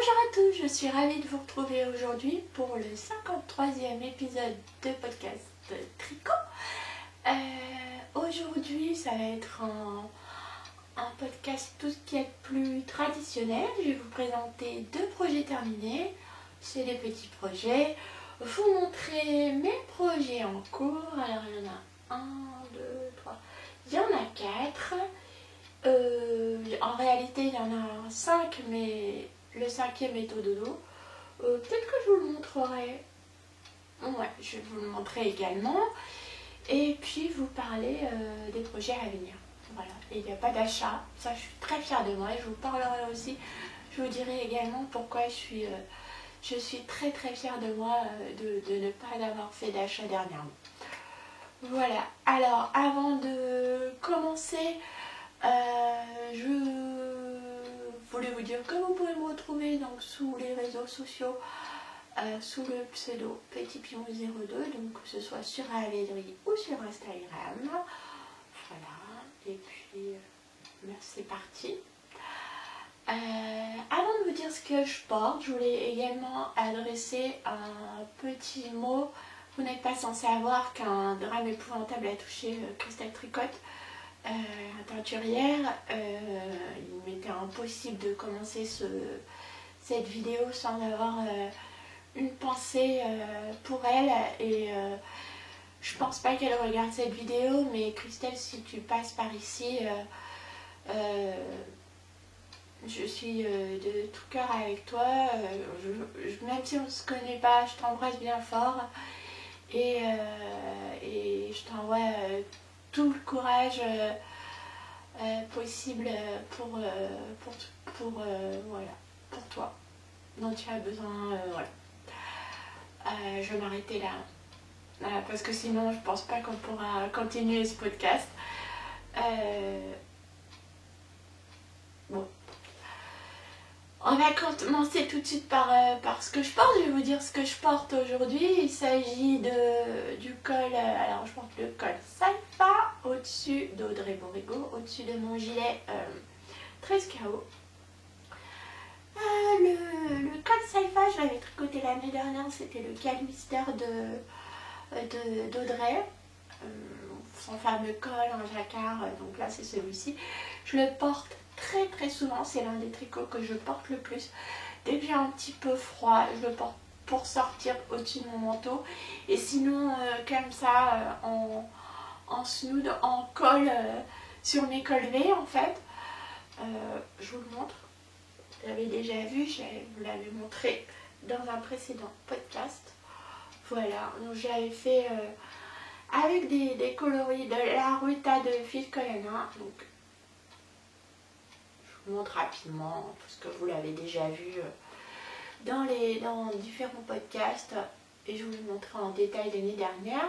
Bonjour à tous, je suis ravie de vous retrouver aujourd'hui pour le 53e épisode de podcast tricot. Aujourd'hui ça va être un podcast tout ce qui est plus traditionnel. Je vais vous présenter deux projets terminés, c'est des petits projets, vous montrer mes projets en cours. Alors il y en a 1, 2, 3, il y en a 4. En réalité il y en a 5 mais le 5e est au dodo. Peut-être que je vous le montrerai. Ouais, je vais vous le montrer également. Et puis vous parler des projets à venir. Voilà, et il n'y a pas d'achat. Ça, je suis très fière de moi. Et je vous parlerai aussi. Je vous dirai également pourquoi je suis très très fière de moi de ne pas avoir fait d'achat dernièrement. Voilà, alors avant de commencer, je voulais vous dire que vous pouvez me retrouver donc sous les réseaux sociaux, sous le pseudo Petit Pion 02, donc que ce soit sur Ravelry ou sur Instagram. Voilà, et puis c'est parti. Avant de vous dire ce que je porte, je voulais également adresser un petit mot. Vous n'êtes pas sans savoir qu'un drame épouvantable a touché Christelle Tricotte, la teinturière. Il m'était impossible de commencer cette vidéo sans avoir une pensée pour elle. Et je pense pas qu'elle regarde cette vidéo, mais Christelle, si tu passes par ici, je suis de tout cœur avec toi. Même si on ne se connaît pas, je t'embrasse bien fort. Et je t'envoie tout le courage possible pour toi dont tu as besoin. Voilà. Je vais m'arrêter là, parce que sinon je pense pas qu'on pourra continuer ce podcast. Bon. On va commencer tout de suite par ce que je porte. Je vais vous dire ce que je porte aujourd'hui. Il s'agit du col, alors je porte le col Saifa au-dessus d'Audrey Borigo, au-dessus de mon gilet 13KO. Le col Saifa, je l'avais tricoté l'année dernière, c'était le calmister d'Audrey. Son fameux col en jacquard, donc là c'est celui-ci. Je le porte très très souvent, c'est l'un des tricots que je porte le plus. Dès que j'ai un petit peu froid, je le porte pour sortir au-dessus de mon manteau. Et sinon, comme ça, en snood, en col, sur mes cols V en fait. Je vous le montre. Vous l'avez déjà vu, je vous l'avais montré dans un précédent podcast. Voilà, donc j'avais fait avec des coloris de la Ruta de Phil Collina. Donc je vous montre rapidement parce que vous l'avez déjà vu dans différents podcasts et je vous l'ai montré en détail l'année dernière.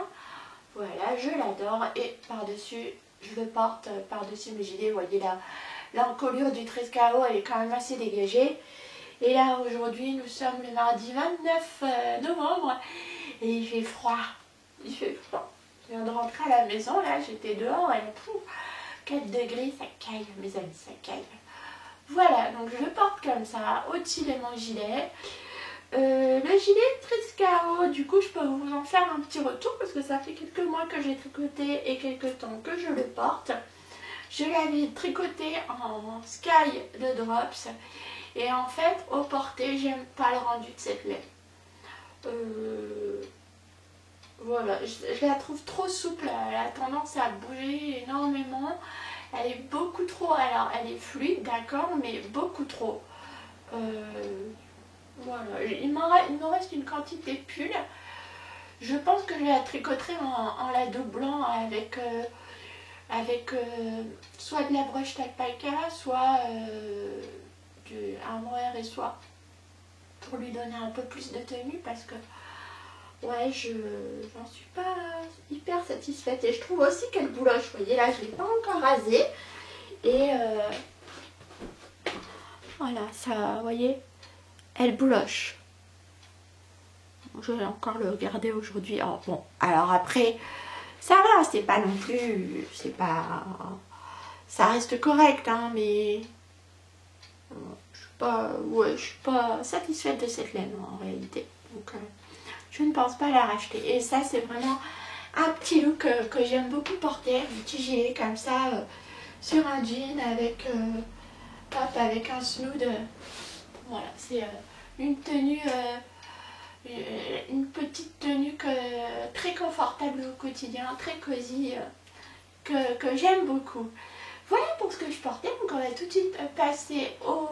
Voilà, je l'adore et par-dessus, je le porte par-dessus mes gilets. Vous voyez là, l'encolure du 13KO, elle est quand même assez dégagée. Et là, aujourd'hui, nous sommes le mardi 29 novembre et il fait froid. Il fait froid. Je viens de rentrer à la maison, là, j'étais dehors et 4 degrés, ça caille, mes amis, ça caille. Voilà, donc je le porte comme ça, au-dessus de mon gilet. Le gilet 13KO, du coup, je peux vous en faire un petit retour parce que ça fait quelques mois que j'ai tricoté et quelques temps que je le porte. Je l'avais tricoté en sky de Drops et en fait, au porté, j'aime pas le rendu de cette laine. Voilà, je la trouve trop souple, elle a tendance à bouger énormément. Elle est beaucoup trop, alors elle est fluide, d'accord, mais beaucoup trop. Voilà, il me reste une quantité de pull. Je pense que je la tricoterai en la doublant avec soit de la broche d'alpaca, soit du armoire et soie, pour lui donner un peu plus de tenue parce que ouais, j'en suis pas hyper satisfaite et je trouve aussi qu'elle bouloche. Vous voyez là, je ne l'ai pas encore rasée et voilà, ça, vous voyez, elle bouloche. Je vais encore le garder aujourd'hui. Oh, bon, alors après, ça va, c'est pas non plus, c'est pas, ça reste correct, hein, mais je je suis pas satisfaite de cette laine en réalité. Donc je ne pense pas la racheter. Et ça c'est vraiment un petit look que j'aime beaucoup porter, un petit gilet comme ça sur un jean avec, avec un snood. Voilà, c'est une tenue, une petite tenue très confortable au quotidien, très cosy, que j'aime beaucoup. Voilà pour ce que je portais, donc on va tout de suite passer au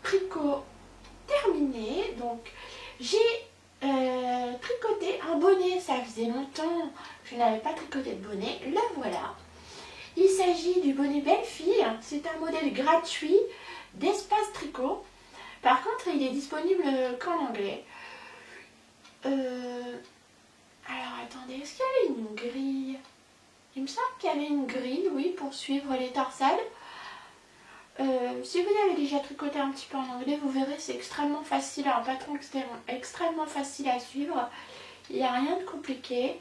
tricot terminé. Donc j'ai tricoté un bonnet, ça faisait longtemps que je n'avais pas tricoté de bonnet, le voilà. Il s'agit du bonnet Belle-Fille, c'est un modèle gratuit d'Espace Tricot. Par contre il est disponible qu'en anglais. Alors attendez, est-ce qu'il y avait une grille? Il me semble qu'il y avait une grille, oui, pour suivre les torsades. Si vous avez déjà tricoté un petit peu en anglais, vous verrez, c'est extrêmement facile, un patron extrêmement facile à suivre. Il n'y a rien de compliqué.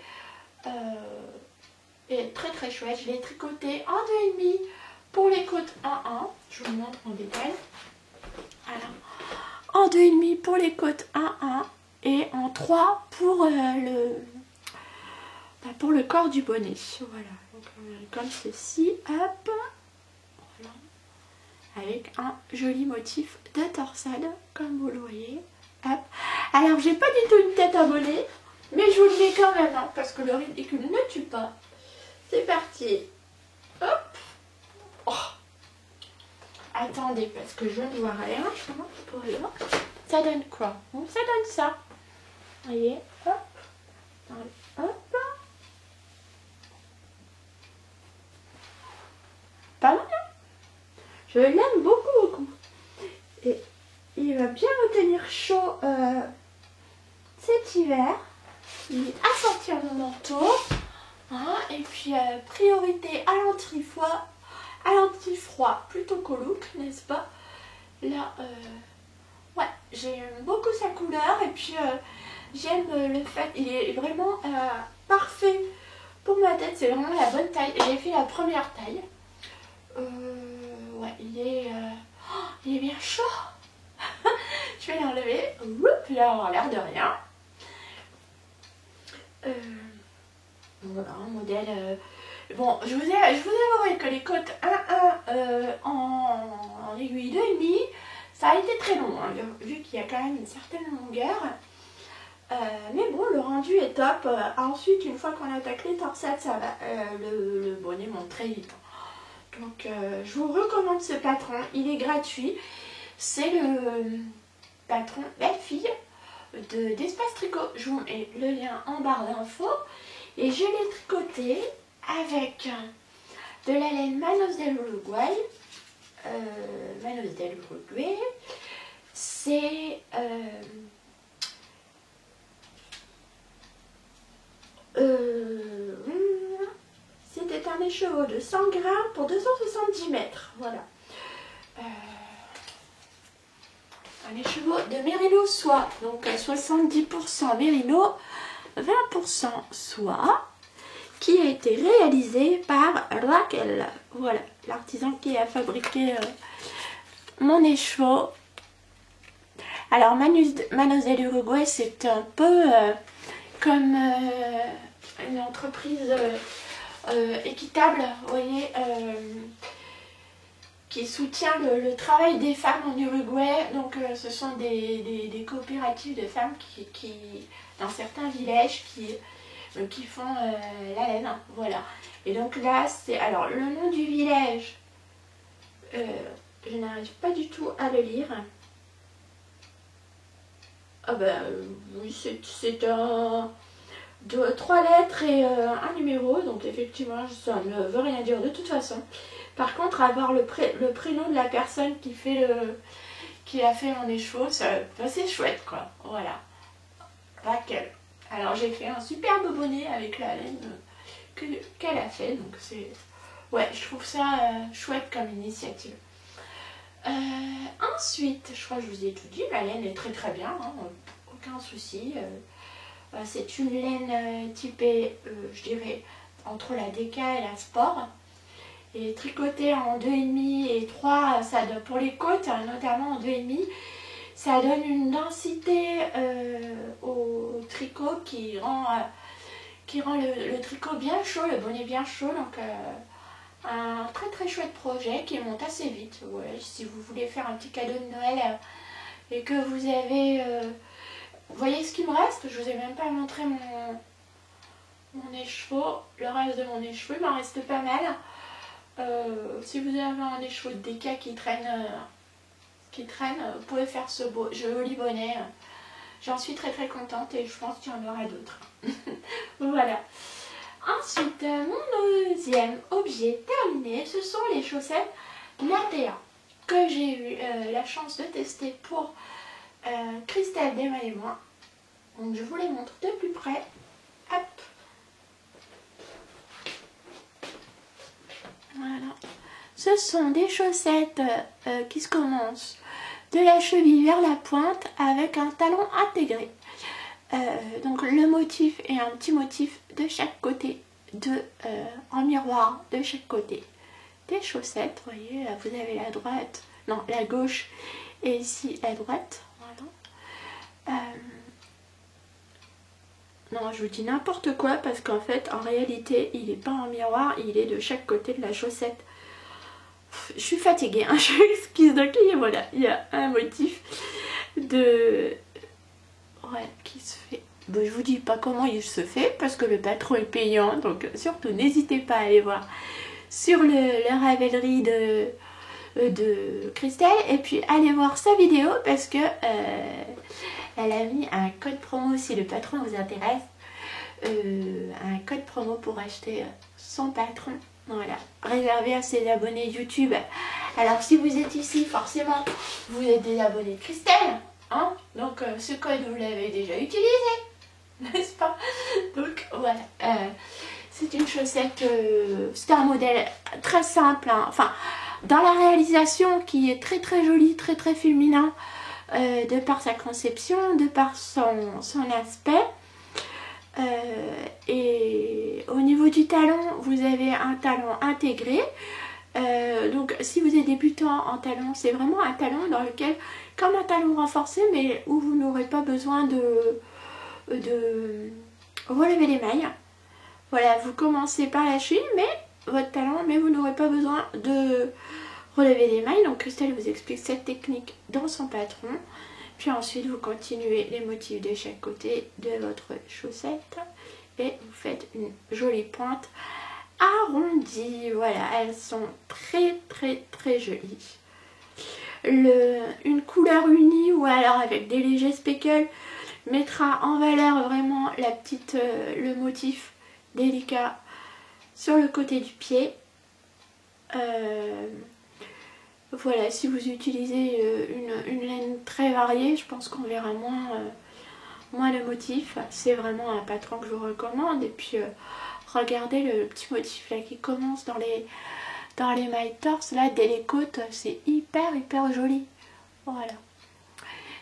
Et très très chouette. Je l'ai tricoté en 2,5 pour les côtes 1-1. Je vous montre en détail. Alors, en 2,5 pour les côtes 1-1 et en 3 pour le corps du bonnet. Voilà. Donc, comme ceci. Hop. Voilà. Avec un joli motif de torsade, comme vous le voyez. Hop. Alors, j'ai pas du tout une tête à bonnet, mais je vous le mets quand même, hein, parce que le ridicule ne tue pas. C'est parti. Hop. Oh. Attendez, parce que je ne vois rien. Voilà. Ça donne quoi? Bon, ça donne ça. Vous voyez? Hop. Hop. Pas mal, hein? Je l'aime beaucoup, beaucoup. Et il va bien me tenir chaud cet hiver. Il est assorti à mon manteau. Hein, et puis priorité à l'anti-froid plutôt qu'au look, n'est-ce pas? Là, ouais, j'aime beaucoup sa couleur et puis j'aime le fait, il est vraiment parfait pour ma tête, c'est vraiment la bonne taille. J'ai fait la première taille. Ouais, il est bien chaud. Je vais l'enlever. Il va avoir l'air de rien. Voilà, un modèle. Bon, je vous avouerai que les côtes 1-1 en aiguille 2,5, ça a été très long, hein, vu qu'il y a quand même une certaine longueur. Mais bon, le rendu est top. Ensuite, une fois qu'on attaque les torsades, ça va, le bonnet monte très vite. Donc, je vous recommande ce patron. Il est gratuit. C'est le patron Belle-Fille d'Espace Tricot. Je vous mets le lien en barre d'infos. Et je l'ai tricoté avec de la laine Manos del Uruguay. C'est c'était un écheveau de 100 grammes pour 270 mètres. Voilà. Un écheveau de mérino soie. Donc 70% mérino, 20% soie, qui a été réalisé par Raquel. Voilà, l'artisan qui a fabriqué mon écheveau. Alors Manos del Uruguay, c'est un peu comme une entreprise équitable, vous voyez, qui soutient le travail des femmes en Uruguay. Donc ce sont des coopératives de femmes qui dans certains villages qui font la laine, voilà. Et donc là, c'est, alors le nom du village, je n'arrive pas du tout à le lire. Ah ben oui, c'est un 3 lettres et un numéro, donc effectivement ça ne veut rien dire de toute façon. Par contre, avoir le prénom de la personne qui a fait mon écheveau, c'est chouette quoi, voilà. Raquel. Alors j'ai fait un superbe bonnet avec la laine qu'elle a fait, donc c'est, ouais, je trouve ça chouette comme initiative. Ensuite, je crois que je vous ai tout dit, la laine est très très bien, hein, aucun souci. C'est une laine typée, je dirais, entre la DK et la sport. Et tricoter en 2,5 et 3, ça donne, pour les côtes, notamment en 2,5, ça donne une densité au tricot qui rend le tricot bien chaud, le bonnet bien chaud. Donc un très très chouette projet qui monte assez vite. Ouais, si vous voulez faire un petit cadeau de Noël et que vous avez... vous voyez ce qu'il me reste? Je vous ai même pas montré mon écheveau, le reste de mon écheveau, il m'en reste pas mal. Si vous avez un écheveau de déca qui traîne, vous pouvez faire ce beau joli bonnet. J'en suis très très contente et je pense qu'il y en aura d'autres. Voilà. Ensuite, mon deuxième objet terminé, ce sont les chaussettes Natea que j'ai eu la chance de tester pour Christelle, Desma et moi. Donc je vous les montre de plus près. Hop. Voilà. Ce sont des chaussettes qui se commencent de la cheville vers la pointe avec un talon intégré. Donc le motif est un petit motif de chaque côté, en miroir de chaque côté des chaussettes. Vous voyez, là vous avez la droite, non la gauche et ici la droite. Voilà. Non, je vous dis n'importe quoi parce qu'en fait, en réalité, il n'est pas en miroir, il est de chaque côté de la chaussette. Je suis fatiguée, hein, je m'excuse. Donc voilà, il y a un motif qui se fait. Bon, je vous dis pas comment il se fait parce que le patron est payant, donc surtout n'hésitez pas à aller voir sur la Ravelry de Christelle et puis allez voir sa vidéo parce que elle a mis un code promo si le patron vous intéresse, un code promo pour acheter son patron. Voilà, réservé à ses abonnés YouTube. Alors si vous êtes ici, forcément, vous êtes des abonnés de Christelle, hein, donc ce code vous l'avez déjà utilisé, n'est-ce pas? Donc voilà, c'est une chaussette, c'est un modèle très simple, hein. Enfin, dans la réalisation qui est très très jolie, très très féminin, de par sa conception, de par son aspect. Et au niveau du talon, vous avez un talon intégré. Donc si vous êtes débutant en talon, c'est vraiment un talon dans lequel, comme un talon renforcé, mais où vous n'aurez pas besoin de relever les mailles. Voilà, vous commencez par la cheville, mais votre talon, mais vous n'aurez pas besoin de relever les mailles. Donc Christelle vous explique cette technique dans son patron. Puis ensuite vous continuez les motifs de chaque côté de votre chaussette et vous faites une jolie pointe arrondie. Voilà, elles sont très très très jolies. Une couleur unie ou alors avec des légers speckles mettra en valeur vraiment le motif délicat sur le côté du pied. Voilà, si vous utilisez une laine très variée, je pense qu'on verra moins le motif. C'est vraiment un patron que je vous recommande. Et puis regardez le petit motif là qui commence dans les mailles torse, là dès les côtes, c'est hyper joli. Voilà.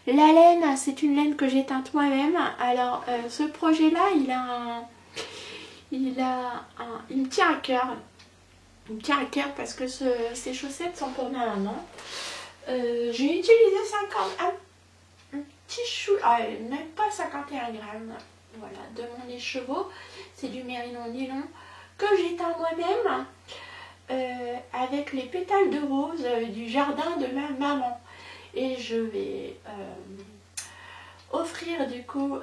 La laine, c'est une laine que j'ai teinte moi-même. Alors ce projet là, il me tient à cœur. Il me tient à cœur parce que ces chaussettes sont pour ma maman. J'ai utilisé un petit chou, même pas 51 grammes, voilà, de mon écheveau. C'est du mérino nylon que j'ai teint moi-même avec les pétales de rose du jardin de ma maman. Et je vais offrir du coup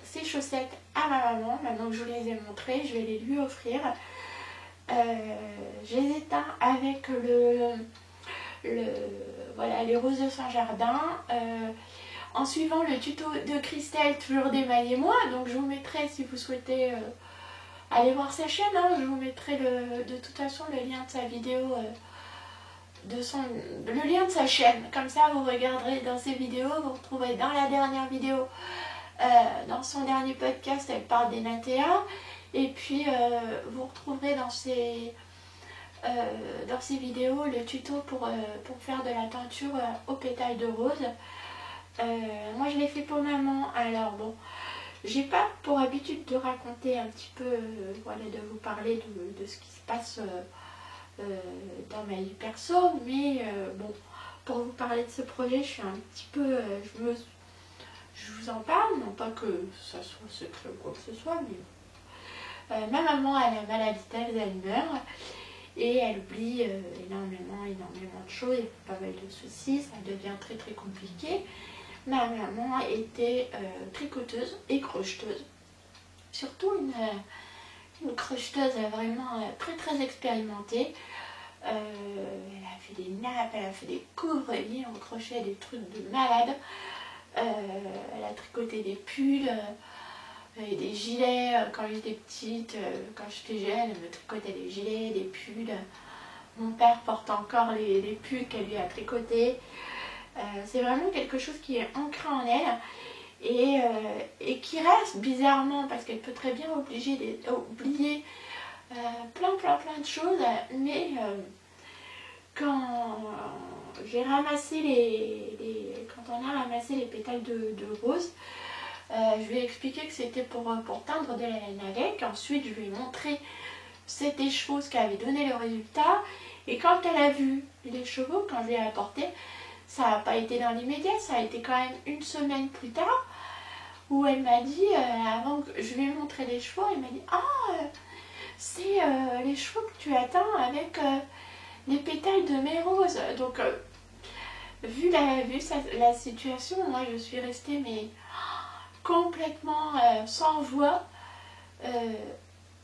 ces chaussettes à ma maman. Maintenant que je vous les ai montrées, je vais les lui offrir. Je les ai teints avec voilà, les roses de son jardin en suivant le tuto de Christelle, toujours d'émailler moi. Donc je vous mettrai, si vous souhaitez aller voir sa chaîne, hein, je vous mettrai de toute façon le lien de sa vidéo, le lien de sa chaîne. Comme ça vous regarderez dans ses vidéos, vous retrouverez dans la dernière vidéo, dans son dernier podcast, elle parle des Natea. Et puis vous retrouverez dans ces vidéos le tuto pour faire de la teinture aux pétales de rose. Moi je l'ai fait pour maman. Alors bon, j'ai pas pour habitude de raconter un petit peu, voilà, de vous parler de ce qui se passe dans ma vie perso, mais bon, pour vous parler de ce projet, je suis un petit peu, je vous en parle, non pas que ça soit secret ou quoi que ce soit, mais ma maman a la maladie d'Alzheimer et elle oublie énormément de choses, il y a pas mal de soucis, ça devient très très compliqué. Ma maman était tricoteuse et crocheteuse, surtout une crocheteuse vraiment très expérimentée. Elle a fait des nappes, elle a fait des couvre-lits en crochet, des trucs de malade. Elle a tricoté des pulls et des gilets quand j'étais petite, quand j'étais jeune, elle me tricotait des gilets, des pulls. Mon père porte encore les pulls qu'elle lui a tricotés. C'est vraiment quelque chose qui est ancré en elle et qui reste bizarrement, parce qu'elle peut très bien oublier plein de choses, mais quand j'ai ramassé quand on a ramassé les pétales de rose, je lui ai expliqué que c'était pour teindre de la laine avec. Ensuite je lui ai montré cette écheveau, ce qui avait donné le résultat, et quand elle a vu l'écheveau, quand je lui ai apporté, ça n'a pas été dans l'immédiat, ça a été quand même une semaine plus tard, où elle m'a dit, avant que je lui ai montré les chevaux, elle m'a dit « Ah, c'est les chevaux que tu as teints avec les pétales de mes roses. » Donc, vu la situation, moi je suis restée mais complètement sans voix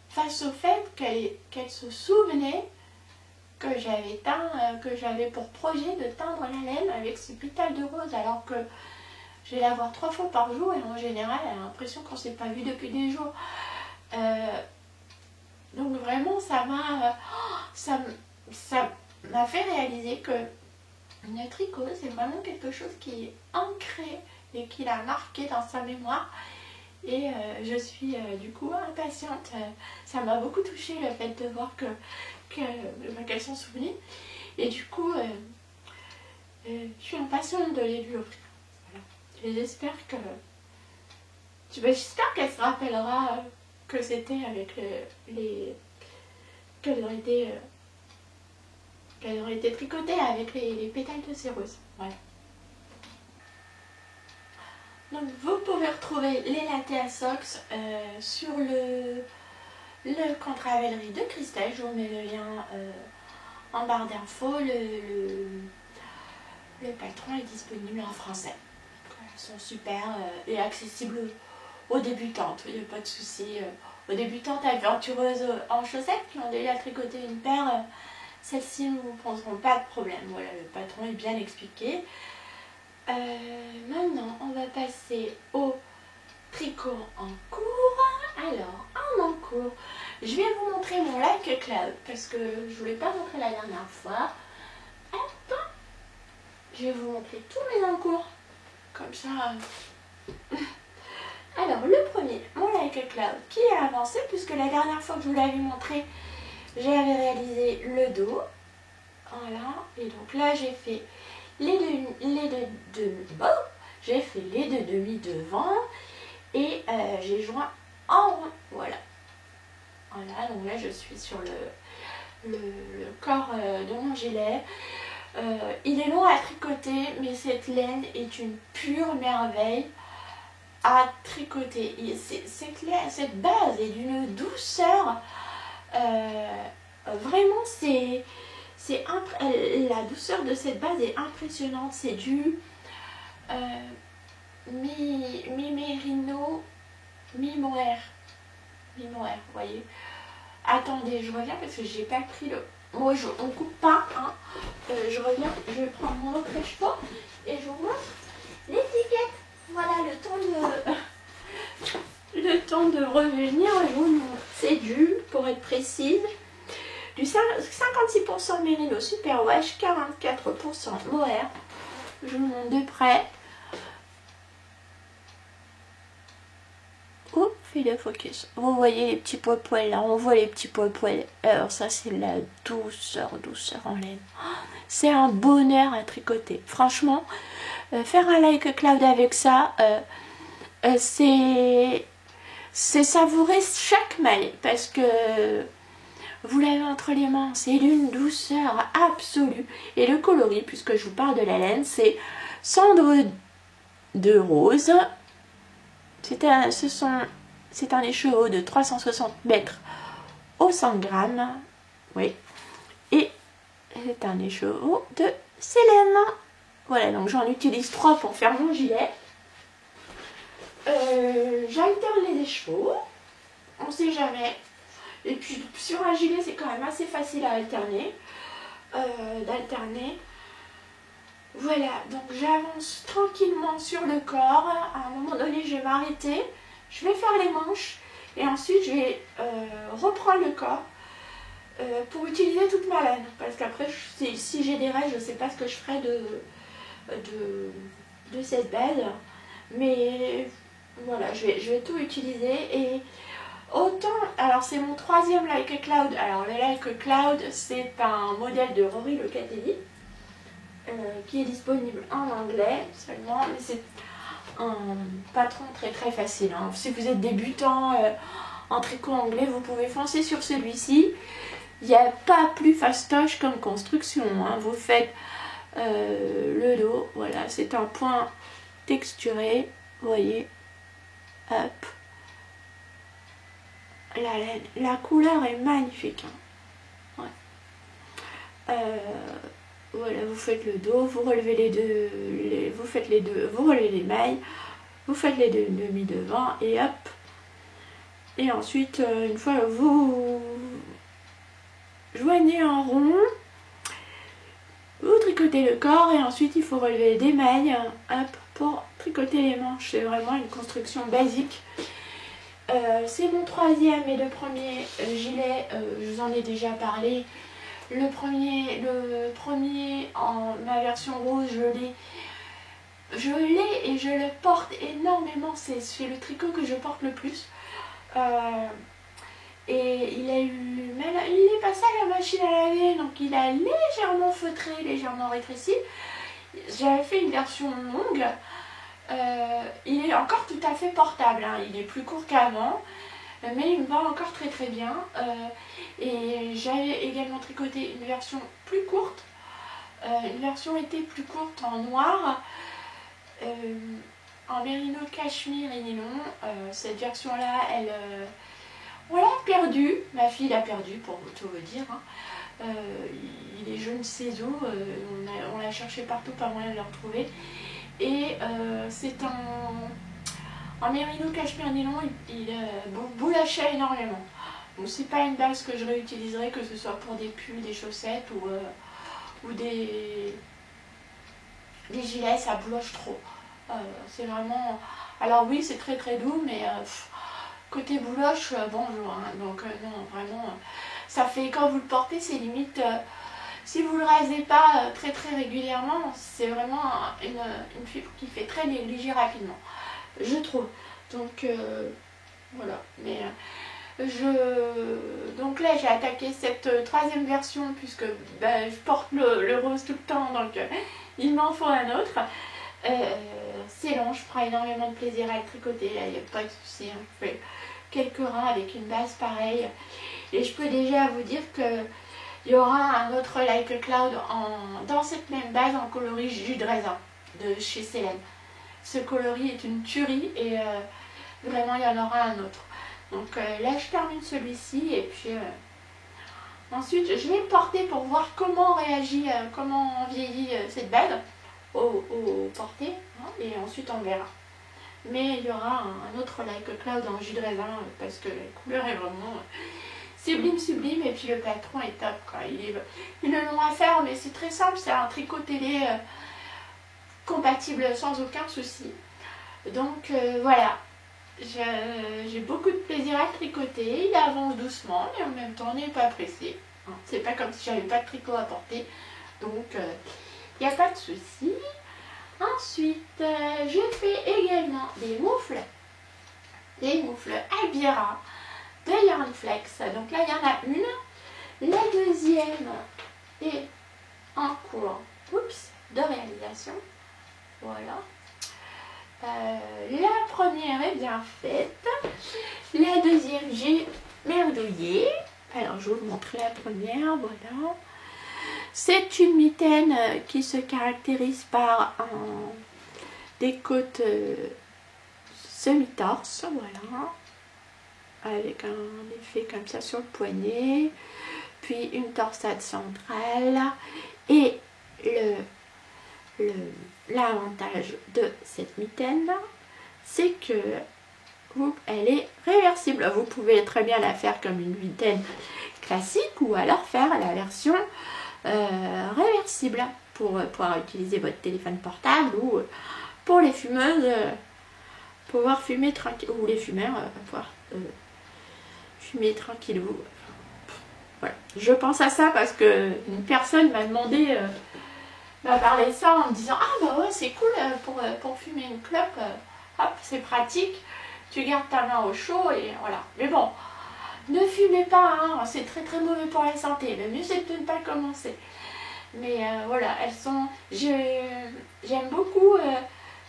face au fait qu'elle se souvenait que j'avais que j'avais pour projet de teindre la laine avec ces pétales de rose, alors que je vais la voir 3 fois par jour et en général elle a l'impression qu'on ne s'est pas vu depuis des jours. Donc vraiment ça m'a fait réaliser que le tricot c'est vraiment quelque chose qui est ancré et qui l'a marqué dans sa mémoire. Et je suis du coup impatiente. Ça m'a beaucoup touchée le fait de voir qu'elle s'en souvenait. Et du coup, je suis impatiente de les lui offrir. Voilà. Et j'espère qu'elle se rappellera que c'était avec qu'elles auraient été tricotées avec les pétales de ces roses. Voilà. Donc vous pouvez retrouver les latte à socks sur le compte Ravelry de Christelle. Je vous mets le lien en barre d'infos. Le patron est disponible en français. Ils sont super et accessibles aux débutantes. Il n'y a pas de souci. Aux débutantes aventureuses en chaussettes qui ont déjà tricoté une paire, celles-ci ne vous poseront pas de problème. Voilà, le patron est bien expliqué. Maintenant, on va passer au tricot en cours. Alors, en cours, je vais vous montrer mon Like Cloud parce que je ne vous l'ai pas montré la dernière fois. Hop, je vais vous montrer tous mes encours. Comme ça. Alors, le premier, mon Like Cloud qui est avancé puisque la dernière fois que je vous l'avais montré, j'avais réalisé le dos. Voilà, et donc là, j'ai fait les deux demi devant et j'ai joint en rond, voilà, donc là je suis sur le corps de mon gilet. Il est long à tricoter, mais cette laine est une pure merveille à tricoter. Cette base est d'une douceur, vraiment la douceur de cette base est impressionnante. C'est du mi-mérino, mi-mohair, vous voyez. Attendez, je reviens parce que j'ai pas pris le... Moi, on coupe pas, hein. Je reviens, je vais prendre mon autre écheveau et je vous montre l'étiquette. Voilà, le temps de revenir, je vous montre. C'est pour être précise, du 56% mérino super wesh, 44% mohair. Je vous montre de près. Oups, fais le focus. Vous voyez les petits poils là, on voit les petits poils. Alors ça c'est la douceur en laine. C'est un bonheur à tricoter. Franchement, faire un Like Cloud avec ça, c'est savourer chaque maille parce que vous l'avez entre les mains, c'est d'une douceur absolue. Et le coloris, puisque je vous parle de la laine, c'est Cendre de Rose. C'est un écheveau de 360 mètres au 100 grammes. Oui. Et c'est un écheveau de Célène. Voilà, donc j'en utilise 3 pour faire mon gilet. J'alterne les écheveaux. On sait jamais. Et puis sur un gilet, c'est quand même assez facile à alterner. Voilà, donc j'avance tranquillement sur le corps. À un moment donné, je vais m'arrêter. Je vais faire les manches. Et ensuite, je vais reprendre le corps pour utiliser toute ma laine. Parce qu'après, si j'ai des règles, je ne sais pas ce que je ferai de cette belle. Mais voilà, je vais tout utiliser. Et autant, alors c'est mon 3e Like a Cloud. Alors le Like a Cloud, c'est un modèle de Rory Locatelli qui est disponible en anglais seulement, mais c'est un patron très très facile. Hein. Si vous êtes débutant en tricot anglais, vous pouvez foncer sur celui-ci. Il n'y a pas plus fastoche comme construction. Hein. Vous faites le dos, voilà, c'est un point texturé, vous voyez, hop. La couleur est magnifique. Hein. Ouais. Voilà, vous faites le dos, vous relevez vous relevez les mailles, vous faites les deux demi devant et hop. Et ensuite, une fois vous joignez en rond, vous tricotez le corps et ensuite il faut relever des mailles, hop, pour tricoter les manches. C'est vraiment une construction basique. C'est mon 3e et le premier gilet, je vous en ai déjà parlé. Le premier en ma version rose, je l'ai et je le porte énormément. C'est le tricot que je porte le plus. Et il est passé à la machine à laver, donc il a légèrement feutré, légèrement rétréci. J'avais fait une version longue. Il est encore tout à fait portable, hein. Il est plus court qu'avant, mais il me va encore très très bien. Et j'avais également tricoté une version plus courte, une version été plus courte en noir, en mérino cachemire et nylon. Cette version là, on l'a perdu, ma fille l'a perdu pour tout vous dire. Hein. Il est je ne sais où, on l'a cherché partout, pas moyen de le retrouver. Et c'est en mérino cachemire nylon, il boulachait énormément. Donc c'est pas une base que je réutiliserai, que ce soit pour des pulls, des chaussettes ou des gilets, ça bouloche trop. C'est vraiment... Alors oui, c'est très très doux, mais côté bouloche, bonjour. Hein. Donc non, vraiment, ça fait, quand vous le portez, c'est limite... si vous ne le rasez pas très très régulièrement, c'est vraiment une fibre qui fait très négligée rapidement, je trouve. Donc voilà, mais donc là j'ai attaqué cette 3e version puisque je porte le rose tout le temps, donc il m'en faut un autre. C'est long, je prends énormément de plaisir à le tricoter, il n'y a pas de souci. Hein. Je fais quelques rangs avec une base pareille et je peux déjà vous dire que il y aura un autre Like a Cloud dans cette même base en coloris jus de raisin de chez Célène. Ce coloris est une tuerie et vraiment il y en aura un autre. Donc là je termine celui-ci et puis ensuite je vais le porter pour voir comment réagit, comment vieillit cette base au porté, hein, et ensuite on verra. Mais il y aura un autre Like a Cloud en jus de raisin parce que la couleur est vraiment... sublime, sublime, et puis le patron est top, quoi. Il est long à faire, mais c'est très simple, c'est un tricot télé compatible sans aucun souci. Donc voilà, j'ai beaucoup de plaisir à tricoter, il avance doucement, mais en même temps on n'est pas pressé. Hein. C'est pas comme si j'avais pas de tricot à porter, donc il n'y a pas de souci. Ensuite, je fais également des moufles Albira de Yarnflex. Donc là il y en a une, la deuxième est en cours de réalisation, voilà. La première est bien faite, la deuxième j'ai merdouillé, Alors je vous montre la première, voilà. C'est une mitaine qui se caractérise par des côtes semi-torse, voilà, avec un effet comme ça sur le poignet, puis une torsade centrale. Et l'avantage de cette mitaine, c'est que elle est réversible. Vous pouvez très bien la faire comme une mitaine classique ou alors faire la version réversible pour pouvoir utiliser votre téléphone portable ou pour les fumeuses pouvoir fumer tranquille, ou les fumeurs pouvoir fumer tranquille. Voilà. Je pense à ça parce que une personne m'a demandé m'a parlé de ça en me disant ah bah ouais c'est cool pour fumer une clope, hop c'est pratique, tu gardes ta main au chaud et voilà. Mais bon, ne fumez pas, hein, c'est très très mauvais pour la santé, le mieux c'est de ne pas commencer. Mais voilà, elles sont, j'aime beaucoup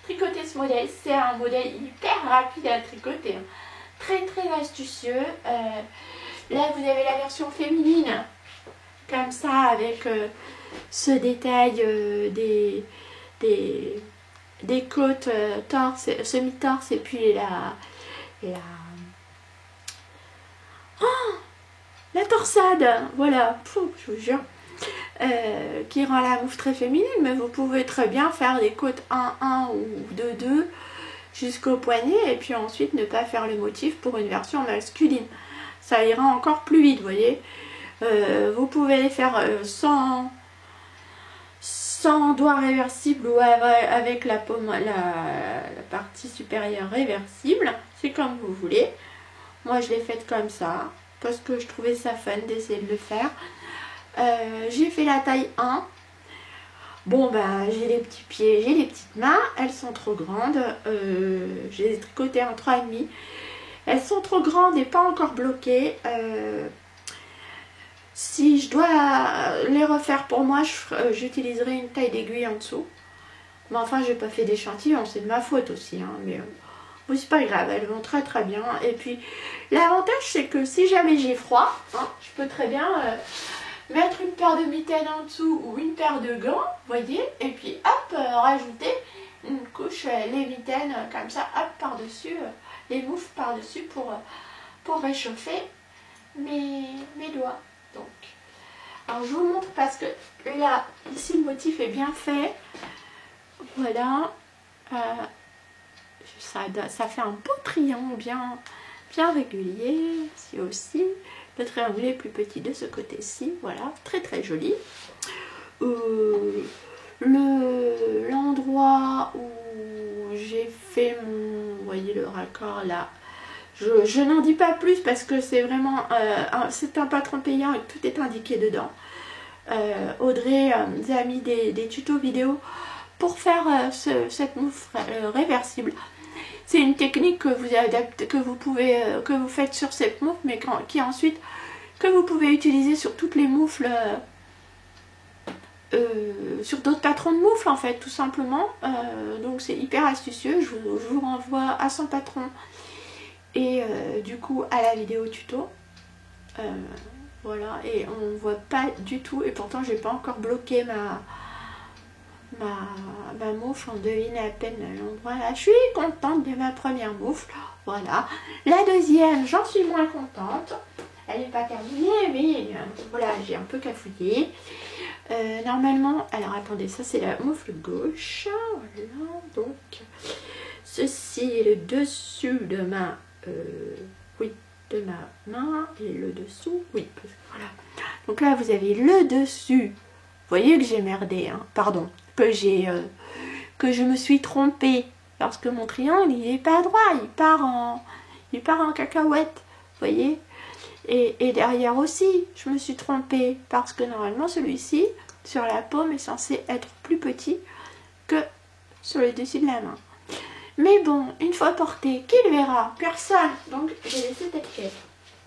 tricoter ce modèle, c'est un modèle hyper rapide à tricoter, hein. Très très astucieux. Là vous avez la version féminine comme ça avec ce détail des côtes torse, semi-torse et puis la torsade, voilà, je vous jure, qui rend la mouffe très féminine, mais vous pouvez très bien faire des côtes 1-1 ou 2-2 jusqu'au poignet et puis ensuite ne pas faire le motif pour une version masculine. Ça ira encore plus vite, vous voyez. Vous pouvez les faire sans doigt réversible ou avec la paume, la partie supérieure réversible. C'est comme vous voulez. Moi je l'ai faite comme ça parce que je trouvais ça fun d'essayer de le faire. J'ai fait la taille 1. Bon ben j'ai les petits pieds, j'ai les petites mains, elles sont trop grandes. J'ai tricoté en 3,5. Elles sont trop grandes et pas encore bloquées. Si je dois les refaire pour moi, j'utiliserai une taille d'aiguille en dessous. Mais enfin, j'ai pas fait d'échantillon, c'est de ma faute aussi. Hein, mais bon, c'est pas grave, elles vont très très bien. Et puis, l'avantage, c'est que si jamais j'ai froid, hein, je peux très bien mettre une paire de mitaines en dessous ou une paire de gants, voyez, et puis hop, rajouter une couche, les mitaines comme ça, hop, par-dessus, les moufles par-dessus pour réchauffer mes doigts. Donc, alors je vous montre parce que là, ici le motif est bien fait. Voilà, ça fait un beau triangle bien régulier. Ici aussi, le triangle est plus petit de ce côté-ci. Voilà, très très joli. L'endroit où j'ai fait mon, vous voyez le raccord là. Je n'en dis pas plus parce que c'est vraiment c'est un patron payant et tout est indiqué dedans. Audrey nous a mis des tutos vidéo pour faire cette mouffe réversible. C'est une technique que vous adaptez, que vous faites sur cette mouffe, mais qui ensuite que vous pouvez utiliser sur toutes les moufles, sur d'autres patrons de moufles en fait, tout simplement. Donc c'est hyper astucieux. Je vous renvoie à son patron. Et du coup à la vidéo tuto, voilà, et on ne voit pas du tout, et pourtant j'ai pas encore bloqué ma moufle, on devine à peine l'endroit là. Je suis contente de ma première moufle, voilà. La deuxième, j'en suis moins contente, elle n'est pas terminée, mais voilà, j'ai un peu cafouillé. Normalement, alors attendez, ça c'est la moufle gauche, voilà, donc ceci est le dessus de ma oui, de ma main et le dessous, oui, voilà. Donc là vous avez le dessus, vous voyez que j'ai merdé, hein, pardon, que je me suis trompée parce que mon triangle il est pas droit, il part en cacahuète, vous voyez, et derrière aussi je me suis trompée parce que normalement celui-ci sur la paume est censé être plus petit que sur le dessus de la main. Mais bon, une fois porté, qui le verra? Personne. Donc j'ai laissé telle quelle.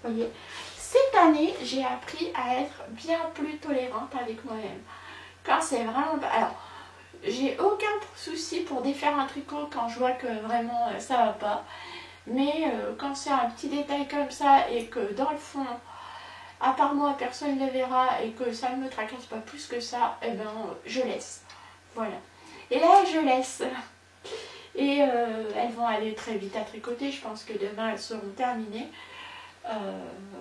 Voyez. Cette année, j'ai appris à être bien plus tolérante avec moi-même. Quand c'est vraiment... Alors, j'ai aucun souci pour défaire un tricot quand je vois que vraiment ça va pas. Mais quand c'est un petit détail comme ça et que dans le fond, à part moi personne ne le verra et que ça ne me tracasse pas plus que ça, et ben je laisse. Voilà. Et là je laisse. Et elles vont aller très vite à tricoter, je pense que demain elles seront terminées.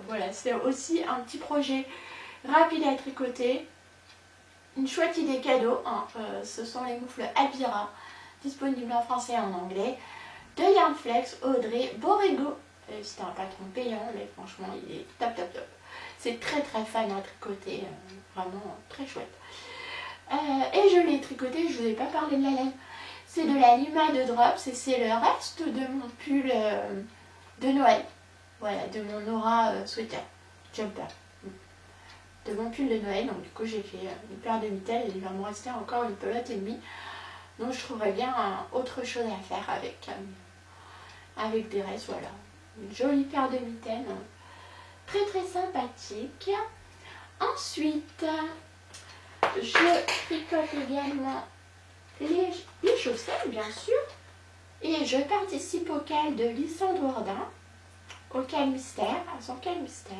Voilà, c'est aussi un petit projet rapide à tricoter. Une chouette idée cadeau, hein. Ce sont les moufles Albira, disponibles en français et en anglais, de Yarnflex, Audrey, Borrego. C'est un patron payant, mais franchement il est top top top. C'est très très fan à tricoter, vraiment très chouette. Et je l'ai tricoté, je ne vous ai pas parlé de la laine. C'est de la Lima de Drops et c'est le reste de mon pull de Noël. Voilà, de mon Aura sweater, jumper. De mon pull de Noël, donc du coup j'ai fait une paire de mitaines et il va me rester encore une pelote et demie. Donc je trouverais bien autre chose à faire avec des restes, voilà. Une jolie paire de mitaines, très très sympathique. Ensuite, je tricote également les chaussettes, bien sûr. Et je participe au cal de Lysandre Jourdain, au cal mystère, à son cal mystère.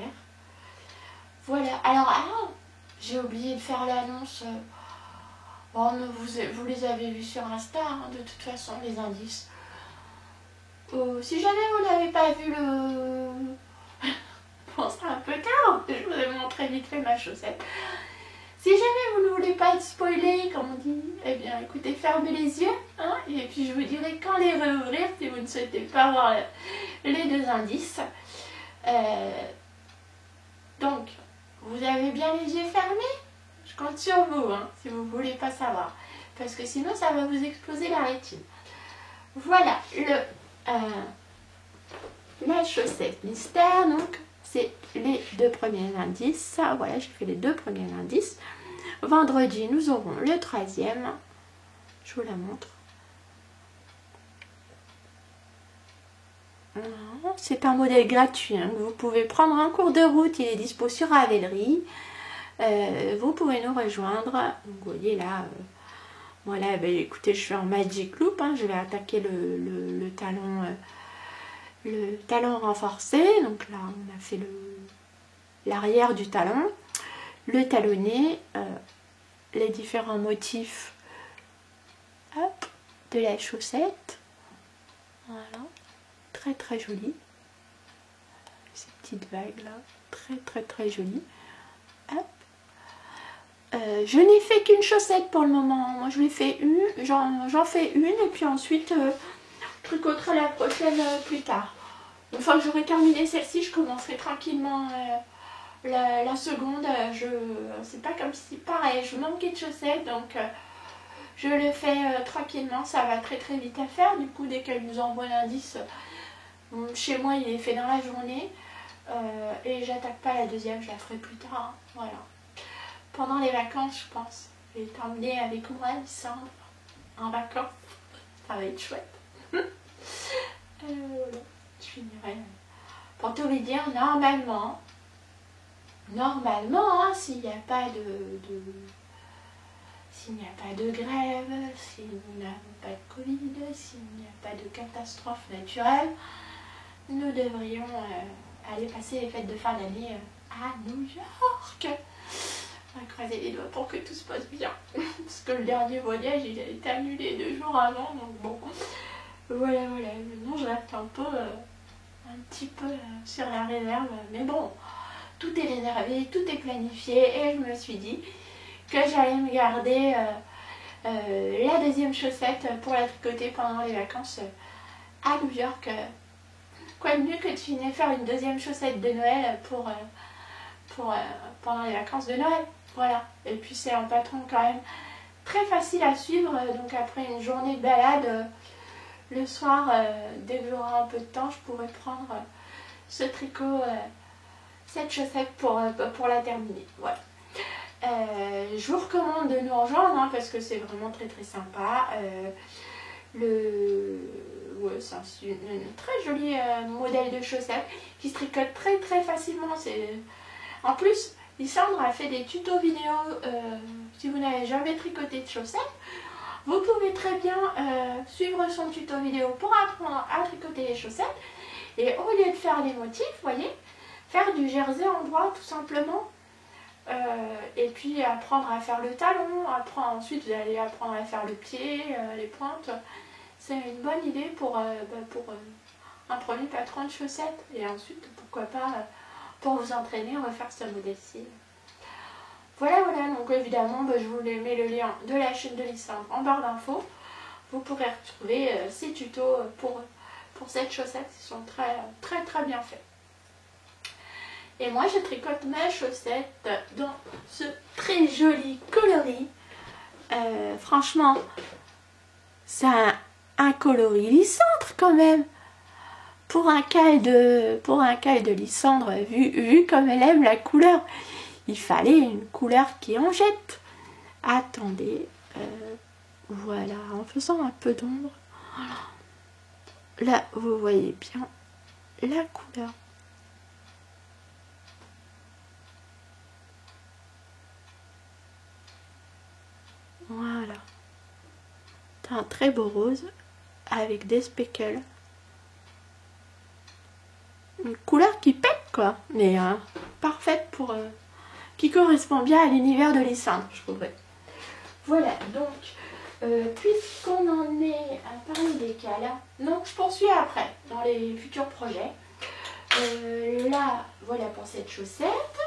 Voilà, alors, j'ai oublié de faire l'annonce. Bon, vous les avez vus sur Insta, hein, de toute façon, les indices. Si jamais vous n'avez pas vu le... Bon, c'est un peu tard, je vous ai montré vite fait ma chaussette. Si jamais vous ne voulez pas être spoilé, comme on dit, eh bien écoutez, fermez les yeux, hein, et puis je vous dirai quand les réouvrir si vous ne souhaitez pas voir les deux indices. Donc, vous avez bien les yeux fermés? Je compte sur vous, hein, si vous ne voulez pas savoir, parce que sinon ça va vous exploser la rétine. Voilà, la chaussette mystère, donc c'est les deux premiers indices. Voilà, j'ai fait les deux premiers indices. Vendredi, nous aurons le troisième. Je vous la montre. C'est un modèle gratuit, hein, que vous pouvez prendre en cours de route. Il est dispo sur Ravelry. Vous pouvez nous rejoindre. Donc, vous voyez là, voilà, ben, écoutez, je suis en Magic Loop. Hein, je vais attaquer le talon renforcé. Donc là, on a fait l'arrière du talon, le talonnet, les différents motifs, hop, de la chaussette. Voilà, très très joli. Ces petites vagues là, très très très jolies. Hop. Je n'ai fait qu'une chaussette pour le moment. Moi, je l'ai fait une, j'en fais une et puis ensuite je tricoterai la prochaine plus tard. Une fois que j'aurai terminé celle-ci, je commencerai tranquillement la seconde. C'est pas comme si, pareil, je manquais de chaussettes, donc je le fais tranquillement. Ça va très très vite à faire. Du coup, dès qu'elle nous envoie l'indice, chez moi, il est fait dans la journée. Et j'attaque pas la deuxième, je la ferai plus tard. Hein. Voilà. Pendant les vacances, je pense. Je vais t'emmener avec moi, Lysandre, en vacances. Ça va être chouette. Voilà. Je finirai. Pour tout vous dire, normalement, hein, s'il n'y a pas s'il n'y a pas de grève, si nous n'avons pas de Covid, s'il n'y a pas de catastrophe naturelle, nous devrions aller passer les fêtes de fin d'année à New York. On va croiser les doigts pour que tout se passe bien. Parce que le dernier voyage, il a été annulé 2 jours avant, donc bon. Voilà. Maintenant, je reste un petit peu sur la réserve. Mais bon, tout est réservé, tout est planifié. Et je me suis dit que j'allais me garder la deuxième chaussette pour la tricoter pendant les vacances à New York. Quoi de mieux que de finir faire une deuxième chaussette de Noël pendant les vacances de Noël. Voilà. Et puis c'est un patron quand même très facile à suivre. Donc après une journée de balade, le soir, dès que j'aurai un peu de temps, je pourrai prendre ce tricot, cette chaussette pour la terminer. Voilà. Je vous recommande de nous rejoindre, hein, parce que c'est vraiment très très sympa. Ouais, c'est un très joli modèle de chaussette qui se tricote très très facilement. En plus, Lysandre a fait des tutos vidéo. Si vous n'avez jamais tricoté de chaussettes, vous pouvez très bien suivre son tuto vidéo pour apprendre à tricoter les chaussettes. Et au lieu de faire les motifs, vous voyez, faire du jersey en bois tout simplement. Et puis apprendre à faire le talon, ensuite vous allez apprendre à faire le pied, les pointes. C'est une bonne idée pour un premier patron de chaussettes. Et ensuite, pourquoi pas, pour vous entraîner, on va faire ce modèle-ci. Voilà, donc évidemment, je vous mets le lien de la chaîne de Lysandre en barre d'infos. Vous pourrez retrouver ces tutos pour cette chaussette, ils sont très bien faits. Et moi, je tricote ma chaussette dans ce très joli coloris. Franchement, c'est un coloris Lysandre quand même. Pour un cal de Lysandre, vu comme elle aime la couleur, il fallait une couleur qui en jette. Attendez, voilà, en faisant un peu d'ombre. Là, vous voyez bien la couleur. Voilà. C'est un très beau rose avec des speckles. Une couleur qui pète quoi, mais parfaite pour... qui correspond bien à l'univers de Lysandre, je trouverais. Voilà, donc, puisqu'on en est à parler des cales, donc je poursuis après, dans les futurs projets. Là, voilà pour cette chaussette.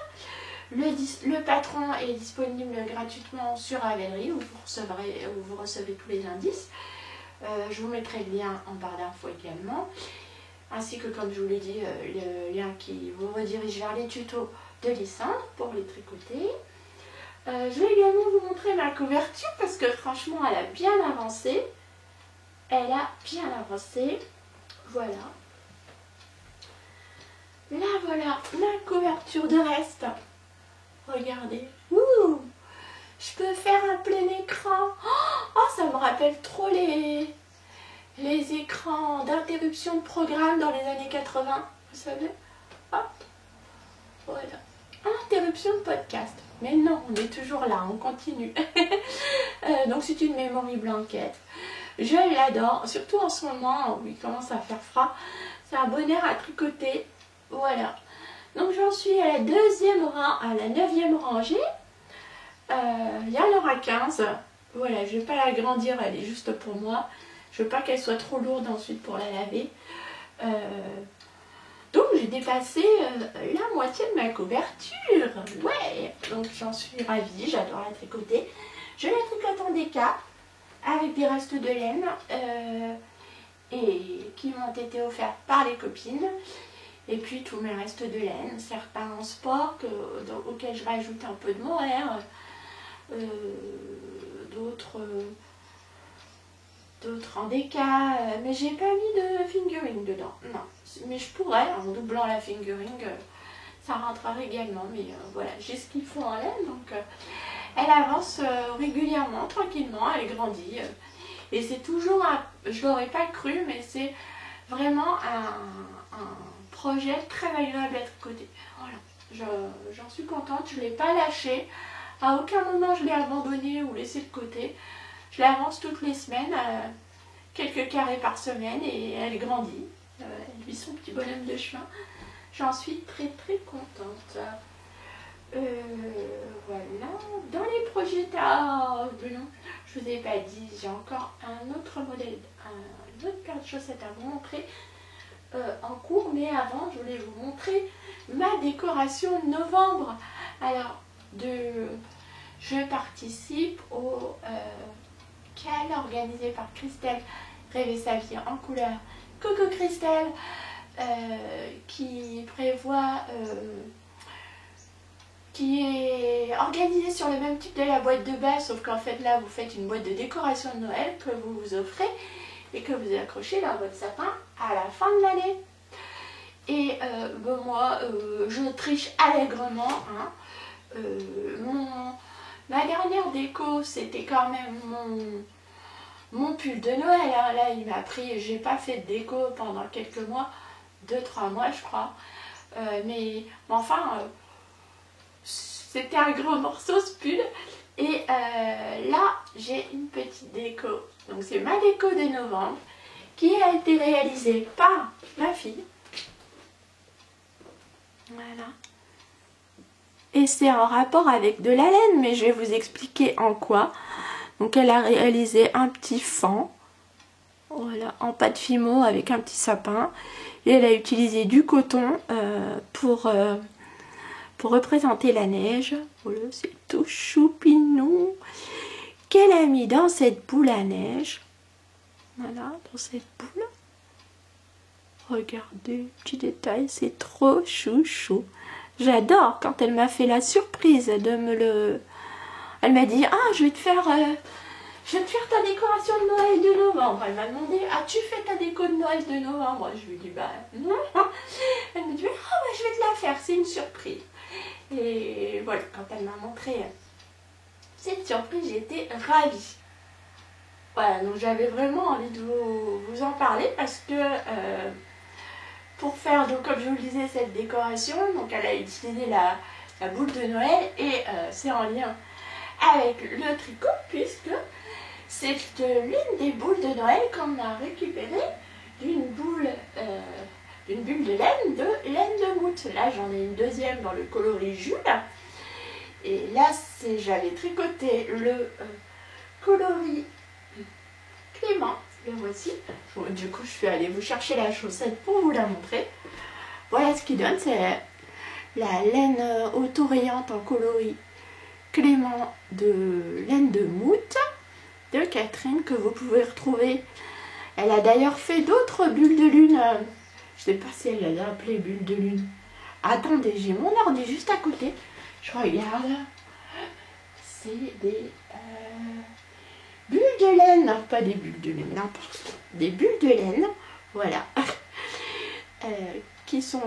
Le patron est disponible gratuitement sur Ravelry, où vous recevez tous les indices. Je vous mettrai le lien en barre d'infos également, ainsi que, comme je vous l'ai dit, le lien qui vous redirige vers les tutos de Lysandre pour les tricoter. Je vais également vous montrer ma couverture parce que franchement elle a bien avancé. Voilà. Là voilà ma couverture de reste. Regardez. Ouh, je peux faire un plein écran. Oh, ça me rappelle trop les écrans d'interruption de programme dans les années 80. Vous savez. Hop. Voilà. Interruption de podcast. Mais non, on est toujours là, on continue. Donc c'est une memory blanket. Je l'adore, surtout en ce moment où il commence à faire froid. C'est un bonheur à tricoter. Voilà. Donc j'en suis à la 9e rangée. Il y en aura 15. Voilà, je ne vais pas la grandir, elle est juste pour moi. Je ne veux pas qu'elle soit trop lourde ensuite pour la laver. Donc j'ai dépassé la moitié de ma couverture. Ouais, donc j'en suis ravie, j'adore la tricoter. Je la tricote en déca avec des restes de laine et qui m'ont été offerts par les copines. Et puis tous mes restes de laine, certains en sport auxquels je rajoute un peu de mohair, d'autres en déca, mais j'ai pas mis de fingering dedans, non. Mais je pourrais, en doublant la fingering, ça rentrerait également, mais voilà, j'ai ce qu'il faut en laine, donc elle avance régulièrement, tranquillement, elle grandit, et c'est toujours je l'aurais pas cru, mais c'est vraiment un projet très agréable à tricoter. Voilà, j'en suis contente, je ne l'ai pas lâché, à aucun moment je l'ai abandonné ou laissé de côté. Je l'avance toutes les semaines, quelques carrés par semaine, et elle grandit. Elle vit son petit bonhomme de chemin. J'en suis très contente. Voilà. Dans les projets non, je vous ai pas dit, j'ai encore un autre modèle, une autre paire de chaussettes à vous montrer en cours. Mais avant, je voulais vous montrer ma décoration de novembre. Alors, je participe au cal organisé par Christelle Rêver sa vie en couleur Coco Christelle, qui est organisé sur le même type de la boîte de base, sauf qu'en fait là vous faites une boîte de décoration de Noël que vous vous offrez et que vous accrochez dans votre sapin à la fin de l'année. Et moi je triche allègrement, hein. Ma dernière déco, c'était quand même mon pull de Noël. Hein. Là, il m'a pris, j'ai pas fait de déco pendant quelques mois, 2-3 mois, je crois. Mais enfin, c'était un gros morceau ce pull. Et là, j'ai une petite déco. Donc, c'est ma déco de novembre qui a été réalisée par ma fille. Voilà. Et c'est en rapport avec de la laine, mais je vais vous expliquer en quoi. Donc elle a réalisé un petit fan, voilà, en pâte fimo avec un petit sapin. Et elle a utilisé du coton pour représenter la neige. Voilà, c'est tout choupinou qu'elle a mis dans cette boule à neige. Voilà, dans cette boule. Regardez, petit détail, c'est trop chouchou. J'adore quand elle m'a fait la surprise de me le... Elle m'a dit, ah, je vais te faire ta décoration de Noël de novembre. Elle m'a demandé, as-tu fait ta déco de Noël de novembre? Je lui ai dit, bah non. Elle me dit, ah ouais, je vais te la faire, c'est une surprise. Et voilà, quand elle m'a montré cette surprise, j'étais ravie. Voilà, donc j'avais vraiment envie de vous en parler parce que pour faire, donc comme je vous le disais, cette décoration, donc elle a utilisé la boule de Noël et c'est en lien avec le tricot puisque c'est l'une des boules de Noël qu'on a récupérée d'une bulle de laine de moute. Là j'en ai une deuxième dans le coloris Jules et là j'avais tricoté le coloris Clément. Le voici. Bon, du coup, je suis allée vous chercher la chaussette pour vous la montrer. Voilà ce qu'il donne. C'est la laine autorayante en coloris Clément de laine de moute de Catherine que vous pouvez retrouver. Elle a d'ailleurs fait d'autres bulles de lune. Je sais pas si elle l'a appelé bulle de lune. Attendez, j'ai mon ordi juste à côté. Je regarde. C'est des... bulles de laine, non, pas des bulles de laine, n'importe. Des bulles de laine, voilà. Qui sont...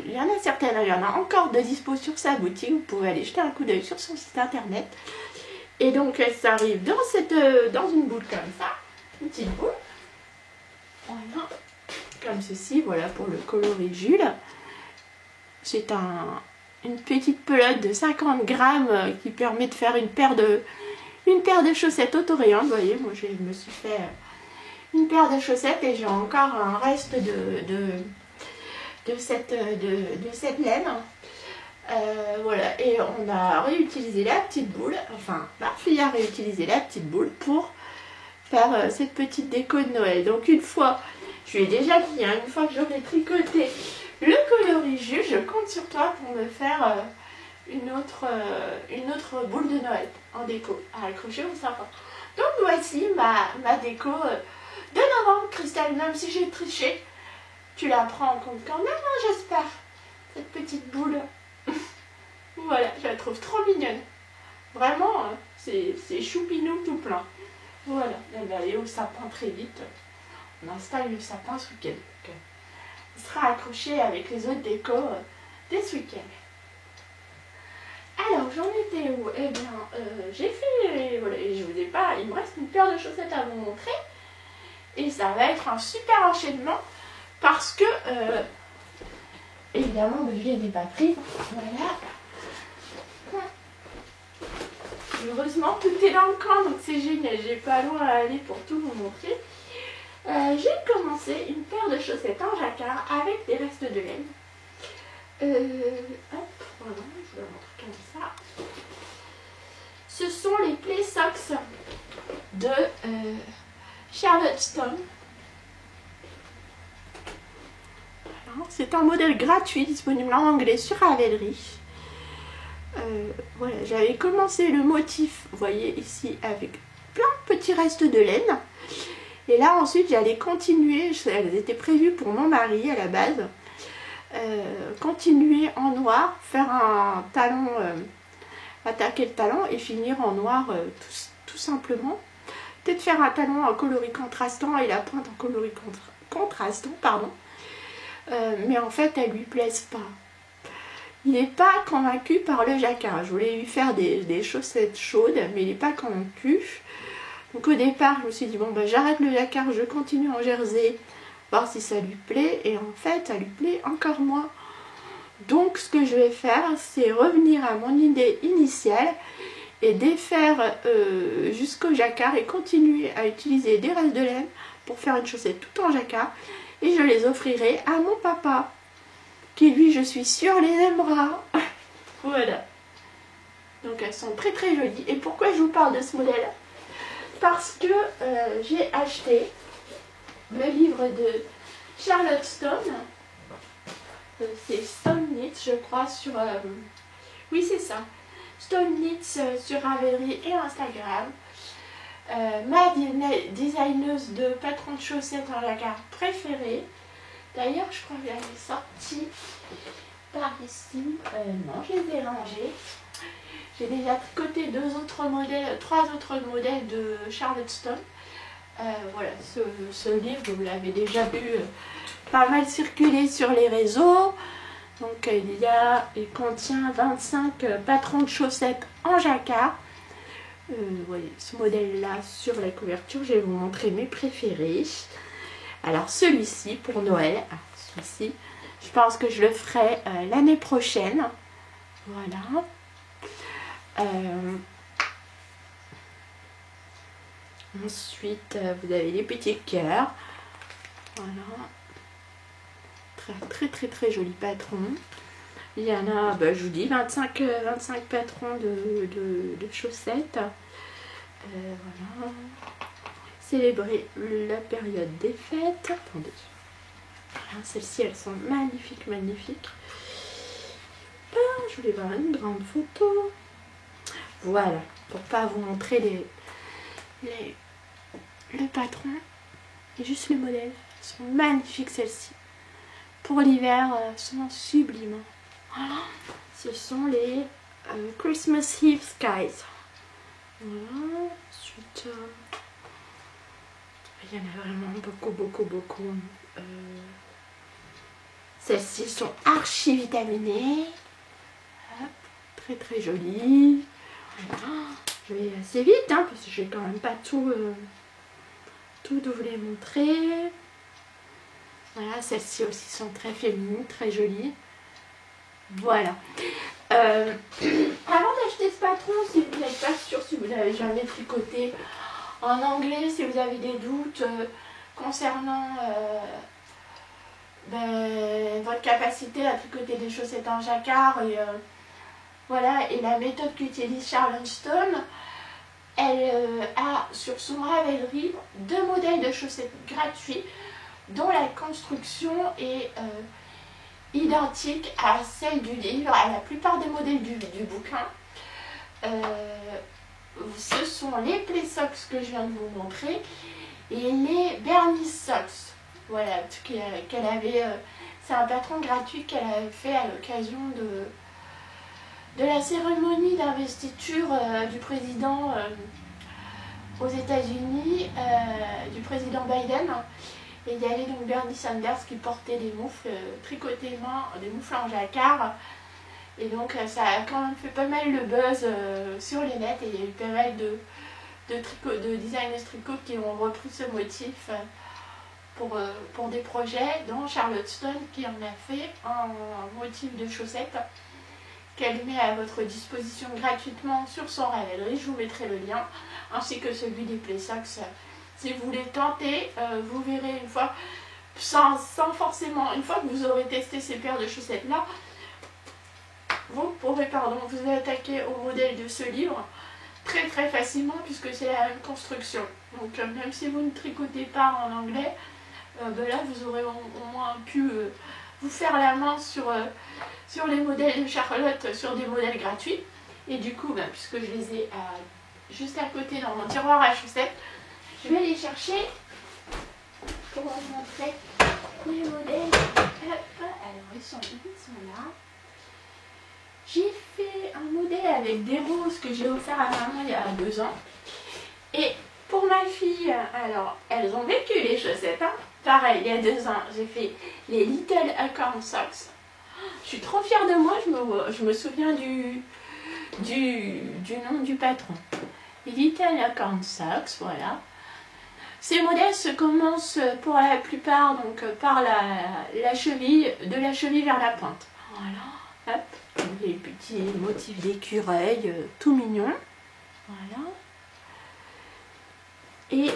Il y en a certaines, il y en a encore de dispo sur sa boutique. Vous pouvez aller jeter un coup d'œil sur son site internet. Et donc, ça arrive dans une boule comme ça. Une petite boule. Voilà. Comme ceci, voilà, pour le coloris Jules. C'est une petite pelote de 50 grammes qui permet de faire une paire de chaussettes autorayantes. Vous voyez, moi je me suis fait une paire de chaussettes et j'ai encore un reste de cette laine. Voilà, et on a réutilisé la petite boule, enfin ma fille a réutilisé la petite boule pour faire cette petite déco de Noël. Donc une fois, je lui ai déjà dit, hein, une fois que j'aurai tricoté le coloris Jules, je compte sur toi pour me faire une autre boule de Noël en déco à accrocher au sapin. Donc voici ma déco de novembre. Christelle, même si j'ai triché, tu la prends en compte quand même, hein, j'espère, cette petite boule. Voilà, je la trouve trop mignonne. Vraiment, c'est choupinou tout plein. Voilà, elle va aller au sapin très vite. On installe le sapin ce week-end. Il sera accroché avec les autres décos dès ce week-end. Alors, j'en étais où? Eh bien, j'ai fait... Voilà, et je vous ai pas... Il me reste une paire de chaussettes à vous montrer. Et ça va être un super enchaînement. Parce que... évidemment, je n'ai pas pris. Voilà. Heureusement, tout est dans le camp. Donc, c'est génial. J'ai pas loin à aller pour tout vous montrer. J'ai commencé une paire de chaussettes en jacquard avec des restes de laine. Hop, voilà, je vous la montre comme ça. Ce sont les Play Socks de Charlotte Stone. Voilà, c'est un modèle gratuit disponible en anglais sur Ravelry. Voilà, j'avais commencé le motif, vous voyez ici, avec plein de petits restes de laine. Et là ensuite j'allais continuer, elles étaient prévues pour mon mari à la base. Continuer en noir, faire un talon, attaquer le talon et finir en noir tout simplement. Peut-être faire un talon en coloris contrastant et la pointe en coloris contrastant, pardon. Mais en fait elles lui plaisent pas. Il n'est pas convaincu par le jacquard. Je voulais lui faire des chaussettes chaudes, mais il n'est pas convaincu. Donc au départ, je me suis dit, bon, bah, j'arrête le jacquard, je continue en jersey, voir si ça lui plaît. Et en fait, ça lui plaît encore moins. Donc ce que je vais faire, c'est revenir à mon idée initiale et défaire jusqu'au jacquard et continuer à utiliser des restes de laine pour faire une chaussette tout en jacquard. Et je les offrirai à mon papa. qui lui, je suis sûre, les aimera. Voilà. Donc elles sont très très jolies. Et pourquoi je vous parle de ce modèle? Parce que j'ai acheté le livre de Charlotte Stone. C'est Stone Knits, je crois, sur... oui, c'est ça. Stone Knits sur Ravelry et Instagram. Ma designeuse de patron de chaussettes en jacquard préférée. D'ailleurs, je crois qu'elle est sortie par ici. Non, je les ai rangés. J'ai déjà tricoté trois autres modèles de Charlotte Stone. Voilà, ce livre, vous l'avez déjà vu pas mal circuler sur les réseaux. Donc il contient 25 patrons de chaussettes en jacquard. Voyez, ce modèle-là sur la couverture, je vais vous montrer mes préférés. Alors celui-ci pour Noël, celui-ci, je pense que je le ferai l'année prochaine. Voilà. Ensuite, vous avez les petits cœurs. Voilà. Très très très joli patron. Il y en a, je vous dis, 25 patrons de chaussettes. Voilà. Célébrer la période des fêtes. Attendez. Voilà, celles-ci, elles sont magnifiques, magnifiques. Je voulais voir une grande photo. Voilà, pour pas vous montrer le patron et juste le modèle. Elles sont magnifiques, celles-ci. Pour l'hiver, elles sont sublimes. Voilà. Ce sont les Christmas Eve Skies. Voilà. Ensuite, il y en a vraiment beaucoup. Celles-ci sont archi vitaminées. Hop, très jolies. Voilà. Je vais assez vite, parce que je vais quand même pas tout vous les montrer. Voilà, celles-ci aussi sont très féminines, très jolies. Voilà. Avant d'acheter ce patron, si vous n'êtes pas sûr, si vous n'avez jamais tricoté en anglais, si vous avez des doutes concernant votre capacité à tricoter des chaussettes en jacquard voilà, et la méthode qu'utilise Charlotte Stone, elle a sur son Ravelry 2 modèles de chaussettes gratuits dont la construction est identique à celle du livre, à la plupart des modèles du bouquin. Ce sont les Play Socks que je viens de vous montrer et les Bernice Socks. Voilà, qu'elle avait, c'est un patron gratuit qu'elle avait fait à l'occasion de la cérémonie d'investiture du président aux États-Unis, du président Biden. Et il y avait donc Bernie Sanders qui portait des moufles tricotées main, des moufles en jacquard. Et donc ça a quand même fait pas mal le buzz sur les nets. Et il y a eu pas mal de designers tricot qui ont repris ce motif pour des projets, dont Charlotte Stone qui en a fait un motif de chaussettes qu'elle met à votre disposition gratuitement sur son Ravelry. Je vous mettrai le lien, ainsi que celui des Play Socks. Si vous voulez tenter, vous verrez une fois, sans forcément, une fois que vous aurez testé ces paires de chaussettes là, vous pourrez vous attaquer au modèle de ce livre très facilement, puisque c'est la même construction. Donc même si vous ne tricotez pas en anglais, là vous aurez au moins pu vous faire la main sur les modèles de Charlotte, sur des modèles gratuits. Et du coup, puisque je les ai juste à côté dans mon tiroir à chaussettes, je vais les chercher pour vous montrer les modèles. Alors ils sont là. J'ai fait un modèle avec des roses que j'ai offert à maman il y a 2 ans. Et pour ma fille, alors elles ont vécu les chaussettes. Pareil, il y a 2 ans, j'ai fait les Little Acorn Socks. Je suis trop fière de moi, je me souviens du nom du patron. Les Little Acorn Socks, voilà. Ces modèles se commencent pour la plupart donc par la cheville, de la cheville vers la pointe. Voilà, hop, les petits motifs d'écureuil, tout mignons. Voilà. Et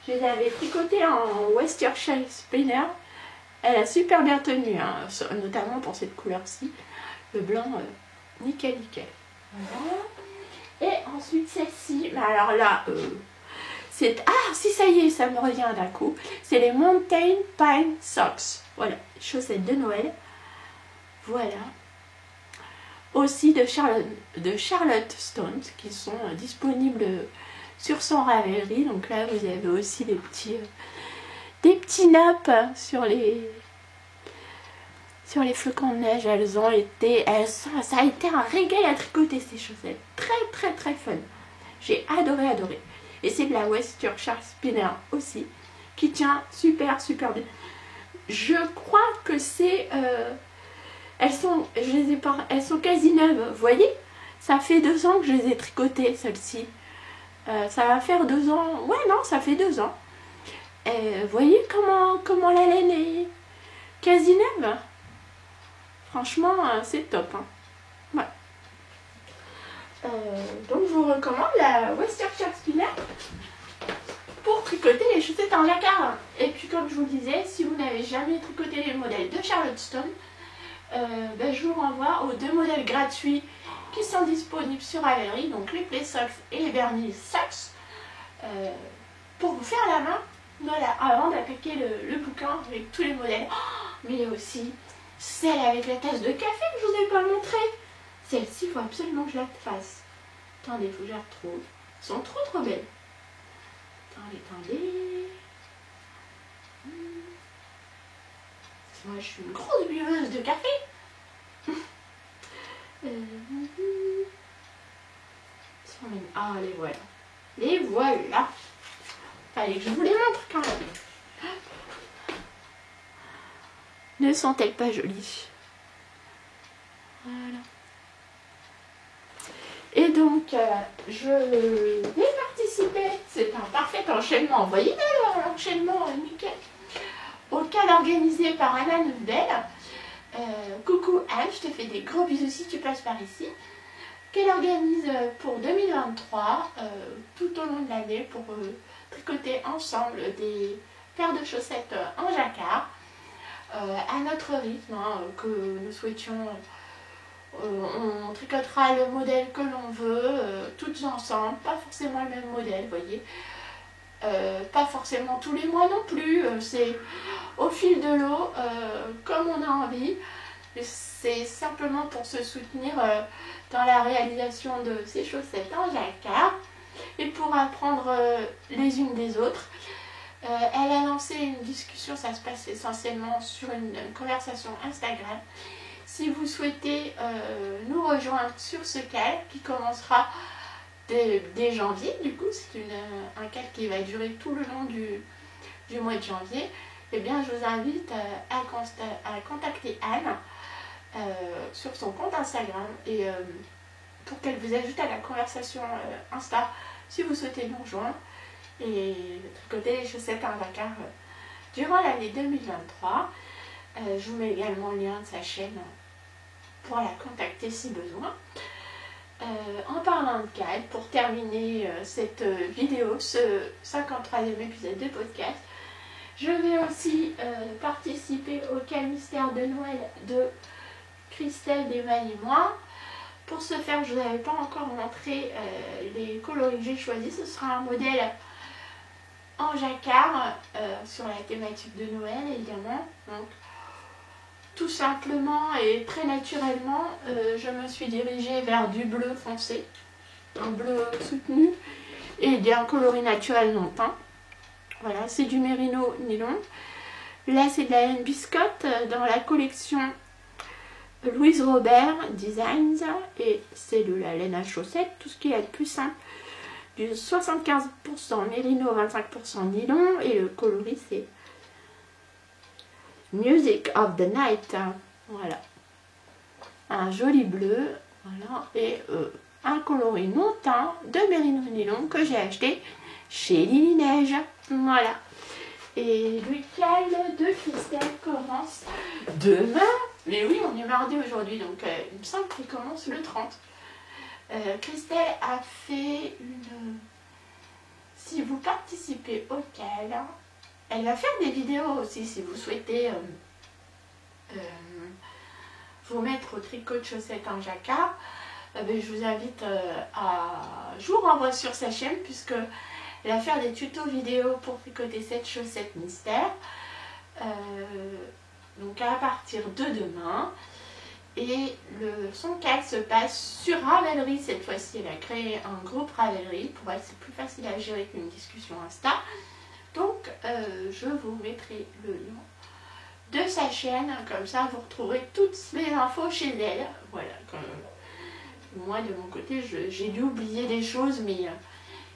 je les avais tricotés en Worcestershire Spinner. Elle a super bien tenu, hein, notamment pour cette couleur-ci. Le blanc, nickel, nickel. Voilà. Et ensuite celle-ci, mais alors là, c'est... Ah, si ça y est, ça me revient d'un coup. C'est les Mountain Pine Socks. Voilà, chaussettes de Noël. Voilà. Aussi de Charlotte Stones, qui sont disponibles sur son Ravelry. Donc là, vous avez aussi des petits nappes sur les flocons de neige. Elles ont été, ça a été un régal à tricoter ces chaussettes. Très très très fun. J'ai adoré. Et c'est de la Westchurch Spinner aussi, qui tient super bien. Je crois que c'est... elles sont quasi neuves, vous voyez. Ça fait 2 ans que je les ai tricotées, celles-ci. Ça va faire 2 ans. Ouais, non, ça fait 2 ans. Vous voyez comment la laine est quasi neuve. Franchement, c'est top. Hein. Ouais. Donc, je vous recommande la Westchurch Spinner pour tricoter les chaussettes en jacquard. Et puis, comme je vous le disais, si vous n'avez jamais tricoté les modèles de Charlotte Stone, je vous renvoie aux 2 modèles gratuits qui sont disponibles sur Ravelry, donc les Play Socks et les Bernie Socks, pour vous faire la main, voilà, avant d'attaquer le bouquin avec tous les modèles. Oh, mais il y a aussi celle avec la tasse de café que je vous ai pas montré. Celle-ci, il faut absolument que je la fasse. Attendez, il faut que je la retrouve. Elles sont trop belles. Attendez. Moi, je suis une grosse buveuse de café. Ah, les voilà. Les voilà. Fallait que je vous les montre quand même. Ne sont-elles pas jolies? Voilà. Et donc, je vais participer. C'est un parfait enchaînement. Vous voyez l'enchaînement nickel. Auquel organisé par Anna Neufdel. Coucou Anne, je te fais des gros bisous si tu passes par ici. Qu'elle organise pour 2023, tout au long de l'année, pour tricoter ensemble des paires de chaussettes en jacquard, à notre rythme, hein, que nous souhaitions. On tricotera le modèle que l'on veut, toutes ensemble, pas forcément le même modèle, vous voyez. Pas forcément tous les mois non plus, c'est au fil de l'eau, comme on a envie. C'est simplement pour se soutenir dans la réalisation de ces chaussettes en jacquard et pour apprendre les unes des autres. Elle a lancé une discussion, ça se passe essentiellement sur une conversation Instagram. Si vous souhaitez nous rejoindre sur ce calque qui commencera dès janvier, du coup c'est un calque qui va durer tout le long du mois de janvier, eh bien je vous invite à contacter Anne sur son compte Instagram et pour qu'elle vous ajoute à la conversation Insta si vous souhaitez nous rejoindre et tricoter les chaussettes en jacquard durant l'année 2023. Je vous mets également le lien de sa chaîne pour la contacter si besoin. En parlant de calque, pour terminer cette vidéo, ce 53e épisode de podcast, je vais aussi participer au calque mystère de Noël de Christelle, Desmailles et moi. Pour ce faire, je ne vous avais pas encore montré les coloris que j'ai choisis. Ce sera un modèle en jacquard sur la thématique de Noël évidemment. Donc, tout simplement et très naturellement, je me suis dirigée vers du bleu foncé, un bleu soutenu et d'un coloris naturel non peint. Voilà, c'est du mérino nylon. Là, c'est de la laine biscotte dans la collection Louise Robert Designs et c'est de la laine à chaussettes, tout ce qui est de plus simple, du 75% mérino, 25% nylon et le coloris c'est Music of the Night. Voilà, un joli bleu, voilà, et un coloris non teint de mérino nylon que j'ai acheté chez Lily Neige. Voilà. Et le calque de Christelle commence demain. Mais oui, on est mardi aujourd'hui, donc il me semble qu'il commence le 30. Christelle a fait une... Si vous participez au calque, elle va faire des vidéos aussi si vous souhaitez vous mettre au tricot de chaussettes en jacquard, je vous invite je vous renvoie sur sa chaîne puisque elle va faire des tutos vidéo pour tricoter cette chaussette mystère. Donc à partir de demain. Et son cas se passe sur Ravelry cette fois-ci. Elle a créé un groupe Ravelry. Pour elle, c'est plus facile à gérer qu'une discussion Insta. Donc, je vous mettrai le lien de sa chaîne. Comme ça, vous retrouverez toutes les infos chez elle. Voilà. Moi, de mon côté, j'ai dû oublier des choses, mais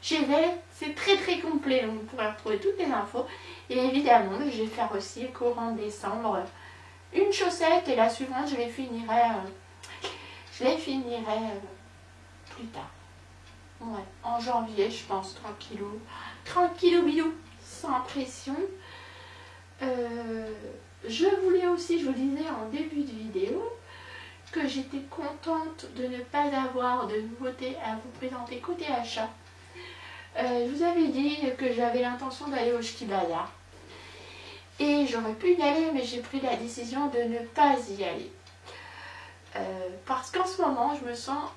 chez elle, c'est très très complet. Donc, vous pourrez retrouver toutes les infos. Et évidemment, je vais faire aussi courant décembre une chaussette et la suivante je les finirai plus tard. Ouais, en janvier je pense, tranquillou bilou, sans pression. Je voulais aussi, je vous disais en début de vidéo, que j'étais contente de ne pas avoir de nouveautés à vous présenter côté achat. Je vous avais dit que j'avais l'intention d'aller au Ch'ti Bazar. Et j'aurais pu y aller, mais j'ai pris la décision de ne pas y aller. Parce qu'en ce moment, je me sens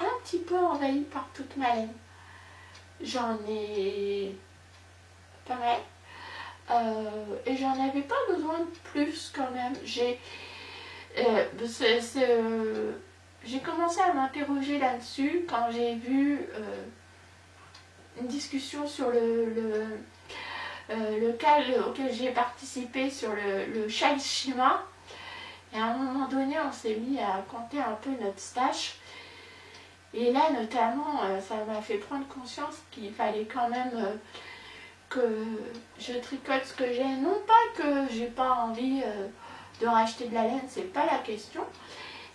un petit peu envahie par toute ma laine. J'en ai pas mal. Et j'en avais pas besoin de plus quand même. J'ai commencé à m'interroger là-dessus quand j'ai vu une discussion sur le cas auquel j'ai participé sur le châle Shima. Et à un moment donné, on s'est mis à compter un peu notre stash. Et là, notamment, ça m'a fait prendre conscience qu'il fallait quand même que je tricote ce que j'ai. Non pas que j'ai pas envie de racheter de la laine, c'est pas la question.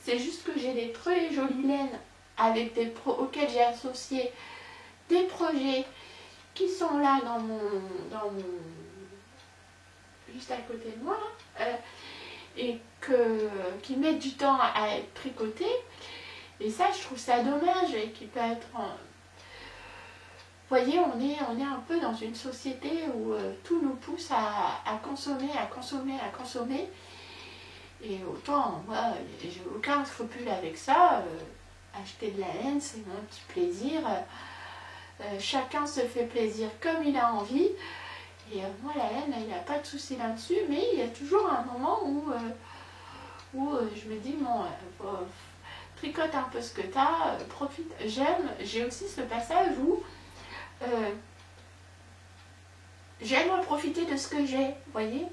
C'est juste que j'ai des très jolies laines avec auxquelles j'ai associé des projets qui sont là dans mon juste à côté de moi et qui mettent du temps à être tricotés, et ça je trouve ça dommage et qui peut être vous voyez, on est un peu dans une société où tout nous pousse à consommer, et autant moi j'ai aucun scrupule avec ça. Acheter de la laine c'est mon petit plaisir. Chacun se fait plaisir comme il a envie. Et moi, la laine, il n'y a pas de souci là-dessus. Mais il y a toujours un moment où je me dis, bon, tricote un peu ce que tu as, profite. J'ai aussi ce passage où j'aime profiter de ce que j'ai, vous voyez,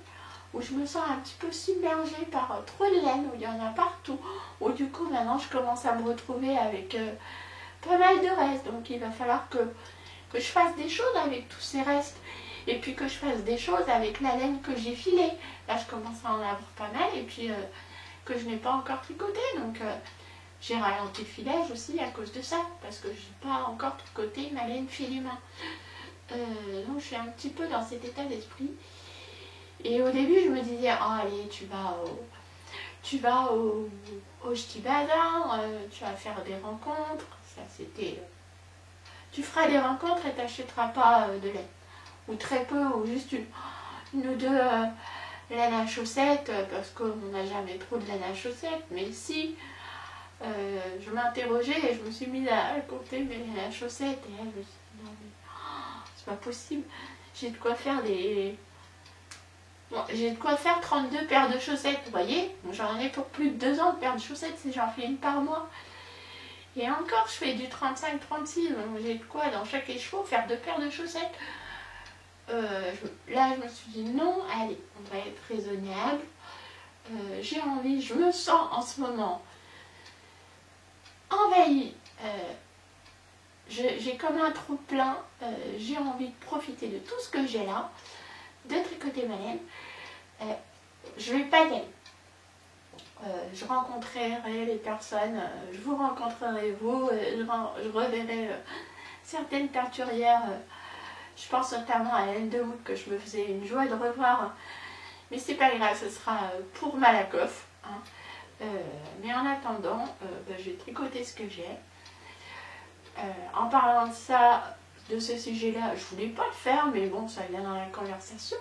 où je me sens un petit peu submergée par trop de laine, où il y en a partout. Où du coup, maintenant, je commence à me retrouver avec pas mal de restes, donc il va falloir que je fasse des choses avec tous ces restes, et puis que je fasse des choses avec la laine que j'ai filée. Là je commence à en avoir pas mal, et puis que je n'ai pas encore tricoté, donc j'ai ralenti le filage aussi à cause de ça, parce que je n'ai pas encore tricoté ma laine fil humain. Donc je suis un petit peu dans cet état d'esprit, et au début je me disais, oh allez, tu vas au Ch'ti Bazar, tu vas faire des rencontres. Ça c'était, tu feras des rencontres et t'achèteras pas de laine, ou très peu, ou juste une ou deux laine à chaussettes, parce qu'on n'a jamais trop de laine à chaussettes. Mais si je m'interrogeais et je me suis mise à compter mes laines à chaussettes, et là je me suis dit non mais c'est pas possible, j'ai de quoi faire j'ai de quoi faire 32 paires de chaussettes, vous voyez. J'en ai pour plus de 2 ans de paires de chaussettes si j'en fais une par mois. Et encore, je fais du 35-36, donc j'ai de quoi dans chaque écheveau faire 2 paires de chaussettes. Là, je me suis dit non, allez, on va être raisonnable. J'ai envie, je me sens en ce moment envahie. J'ai comme un trou plein. J'ai envie de profiter de tout ce que j'ai là, de tricoter ma laine. Je vais pas y aller. Je rencontrerai les personnes, je vous rencontrerai vous, je reverrai certaines teinturières. Je pense notamment à Hélène de Wood, que je me faisais une joie de revoir, mais c'est pas grave, ce sera pour Malakoff. Hein. Mais en attendant, je vais tricoter ce que j'ai. En parlant de ça, de ce sujet-là, je voulais pas le faire, mais bon, ça vient dans la conversation.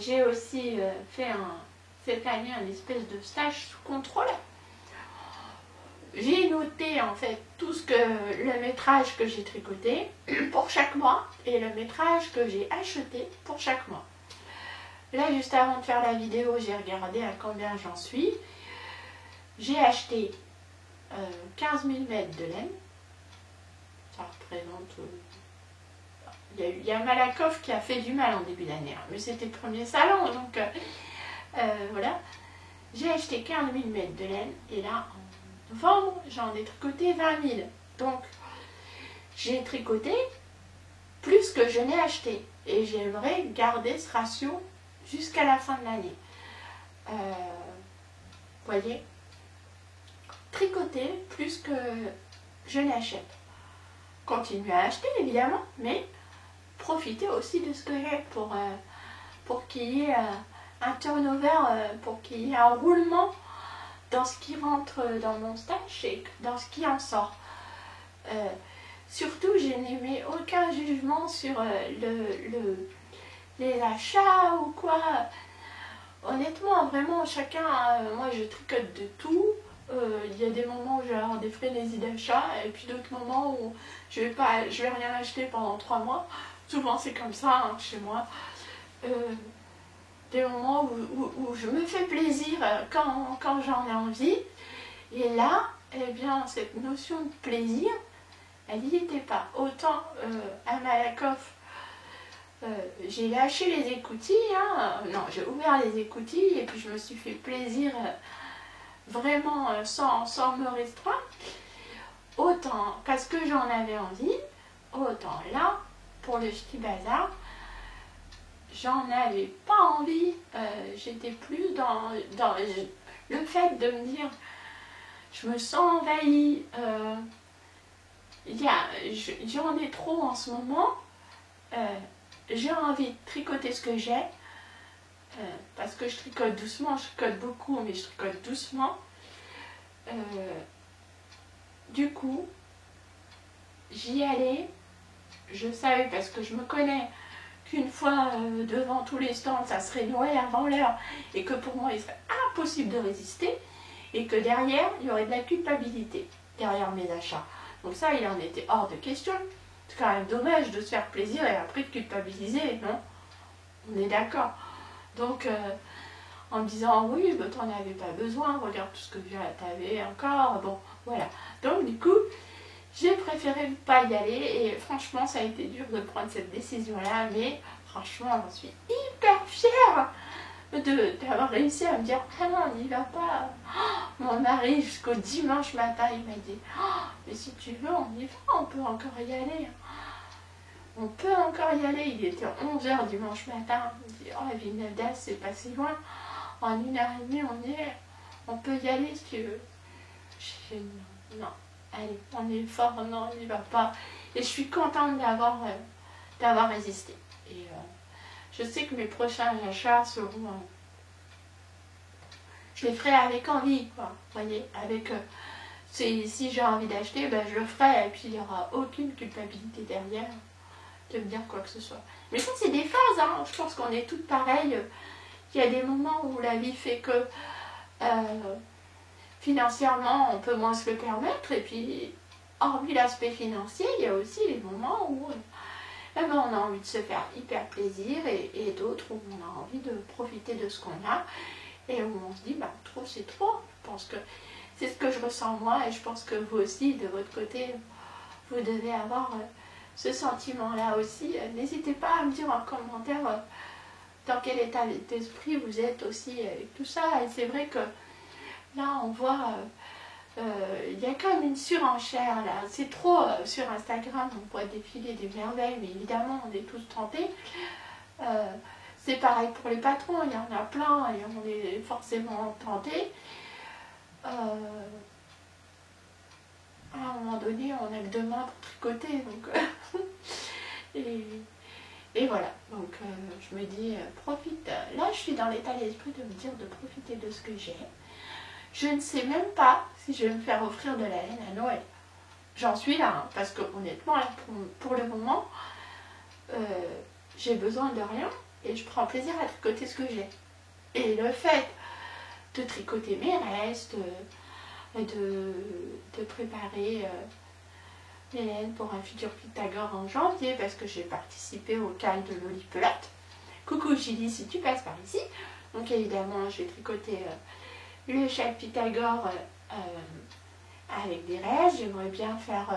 J'ai aussi fait cette année un espèce de stage sous contrôle. J'ai noté en fait tout ce que le métrage que j'ai tricoté pour chaque mois et le métrage que j'ai acheté pour chaque mois. Là, juste avant de faire la vidéo, j'ai regardé à combien j'en suis. J'ai acheté 15 000 mètres de laine. Ça représente... Il y a Malakoff qui a fait du mal en début d'année, hein, mais c'était le premier salon, donc voilà. J'ai acheté 15 000 mètres de laine et là, en novembre, j'en ai tricoté 20 000. Donc, j'ai tricoté plus que je n'ai acheté et j'aimerais garder ce ratio jusqu'à la fin de l'année. Voyez, tricoter plus que je n'achète. Continuer à acheter évidemment, mais profiter aussi de ce que j'ai pour qu'il y ait un turnover, pour qu'il y ait un roulement dans ce qui rentre dans mon stash et dans ce qui en sort. Surtout, je n'émets aucun jugement sur les achats ou quoi. Honnêtement, vraiment, chacun, moi je tricote de tout. Il y a des moments où je vais avoir des frénésies d'achat et puis d'autres moments où je vais rien acheter pendant 3 mois. Souvent c'est comme ça hein, chez moi. Des moments où je me fais plaisir quand j'en ai envie. Et là, eh bien, cette notion de plaisir, elle n'y était pas. Autant à Malakoff, j'ai lâché les écoutilles, hein. Non, j'ai ouvert les écoutilles et puis je me suis fait plaisir vraiment sans me restreindre. Autant parce que j'en avais envie, autant là, pour le Ch'ti Bazar, j'en avais pas envie. J'étais plus dans le fait de me dire je me sens envahie. J'en ai trop en ce moment. J'ai envie de tricoter ce que j'ai. Parce que je tricote doucement, je tricote beaucoup, mais je tricote doucement. Du coup, j'y allais. Je savais, parce que je me connais, qu'une fois devant tous les stands, ça serait Noël avant l'heure, et que pour moi, il serait impossible de résister, et que derrière, il y aurait de la culpabilité, derrière mes achats. Donc ça, il en était hors de question. C'est quand même dommage de se faire plaisir et après de culpabiliser, non? On est d'accord. Donc, en me disant, oui, bah, t'en avais pas besoin, regarde tout ce que t'avais encore, bon, voilà. Donc, du coup, j'ai préféré ne pas y aller et franchement, ça a été dur de prendre cette décision-là, mais franchement, j'en suis hyper fière d'avoir réussi à me dire, ah non, on n'y va pas. Oh, mon mari, jusqu'au dimanche matin, il m'a dit, oh, mais si tu veux, on y va, on peut encore y aller. On peut encore y aller, il était 11 h dimanche matin. Il me dit, oh, la Villeneuve d'Ascq, c'est pas si loin. En 1h30, on y est. On peut y aller si tu veux. Je dis, non, allez, on est fort, non, on n'y va pas. Et je suis contente d'avoir résisté. Et je sais que mes prochains achats seront... je les ferai avec envie, quoi. Vous voyez, avec... si j'ai envie d'acheter, ben, je le ferai. Et puis, il n'y aura aucune culpabilité derrière de me dire quoi que ce soit. Mais ça, c'est des phases, hein. Je pense qu'on est toutes pareilles. Il y a des moments où la vie fait que financièrement, on peut moins se le permettre. Et puis, hormis l'aspect financier, il y a aussi les moments où on a envie de se faire hyper plaisir et d'autres où on a envie de profiter de ce qu'on a et où on se dit, bah, trop, c'est trop. Je pense que c'est ce que je ressens moi et je pense que vous aussi, de votre côté, vous devez avoir... ce sentiment-là aussi. N'hésitez pas à me dire en commentaire dans quel état d'esprit vous êtes aussi avec tout ça. Et c'est vrai que là, on voit, il y a quand même une surenchère là. C'est trop sur Instagram, on voit défiler des merveilles, mais évidemment, on est tous tentés. C'est pareil pour les patrons, il y en a plein et on est forcément tentés. À un moment donné, on n'a que 2 mains pour tricoter, donc et voilà, donc je me dis, profite. Là, je suis dans l'état d'esprit de me dire de profiter de ce que j'ai. Je ne sais même pas si je vais me faire offrir de la laine à Noël. J'en suis là, hein, parce que honnêtement, là, pour le moment, j'ai besoin de rien et je prends plaisir à tricoter ce que j'ai. Et le fait de tricoter mes restes, de préparer les laines pour un futur Pythagore en janvier parce que j'ai participé au cal de Lolipelote. Coucou Julie si tu passes par ici. Donc évidemment j'ai tricoté le châle Pythagore avec des restes. J'aimerais bien faire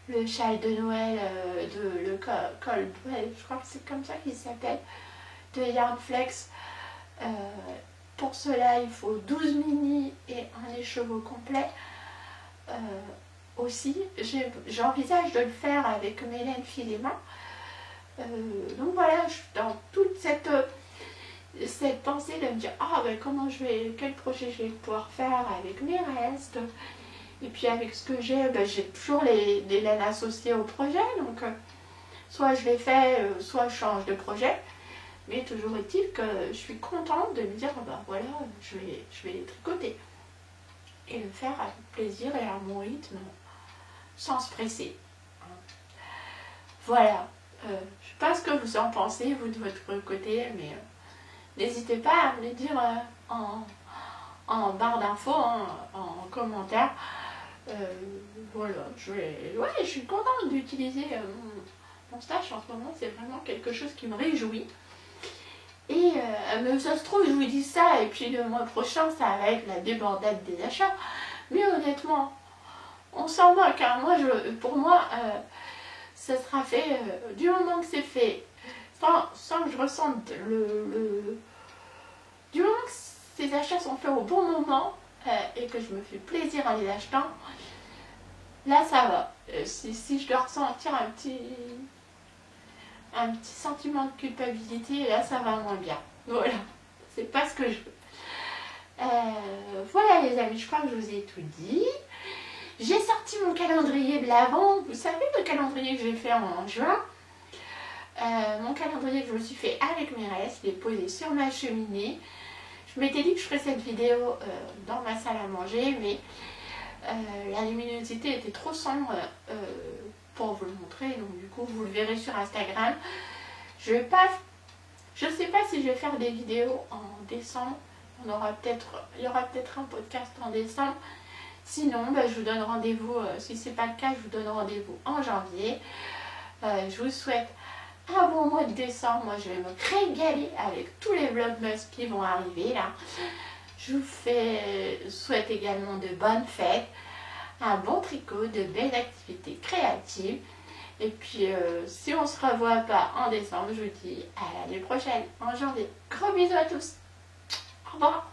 le châle de Noël de le col, je crois que c'est comme ça qu'il s'appelle, de Yarnflex. Pour cela il faut 12 mini et un écheveau complet. Aussi j'envisage de le faire avec mes laines filément. Donc voilà, je suis dans toute cette pensée de me dire quel projet je vais pouvoir faire avec mes restes. Et puis avec ce que j'ai, j'ai toujours les laines associées au projet, donc soit je les fais, soit je change de projet. Mais toujours est-il que je suis contente de me dire, voilà, je vais les tricoter. Et le faire avec plaisir et à mon rythme, sans se presser. Voilà, je ne sais pas ce que vous en pensez, vous de votre côté, mais n'hésitez pas à me le dire en barre d'infos, en commentaire. Voilà, je suis contente d'utiliser mon stash en ce moment, c'est vraiment quelque chose qui me réjouit. Et ça se trouve, je vous dis ça, et puis le mois prochain, ça va être la débandade des achats. Mais honnêtement, on s'en moque, hein. Pour moi, ça sera fait du moment que c'est fait, sans que je ressente du moment que ces achats sont faits au bon moment et que je me fais plaisir en les achetant, là ça va. Si je dois ressentir un petit sentiment de culpabilité, là ça va moins bien. Voilà, c'est pas ce que je veux. Voilà les amis, je crois que je vous ai tout dit. J'ai sorti mon calendrier de l'Avent. Vous savez le calendrier que j'ai fait en juin. Mon calendrier que je me suis fait avec mes restes, je l'ai posé sur ma cheminée. Je m'étais dit que je ferais cette vidéo dans ma salle à manger, mais la luminosité était trop sombre pour vous le montrer, donc du coup vous le verrez sur Instagram. Je sais pas si je vais faire des vidéos en décembre. Il y aura peut-être un podcast en décembre. Sinon, je vous donne rendez-vous, si ce n'est pas le cas, je vous donne rendez-vous en janvier. Je vous souhaite un bon mois de décembre. Moi, je vais me régaler avec tous les vlogmas qui vont arriver là. Je vous souhaite également de bonnes fêtes, un bon tricot, de belles activités créatives. Et puis, si on ne se revoit pas en décembre, je vous dis à l'année prochaine, en janvier. Gros bisous à tous. Au revoir.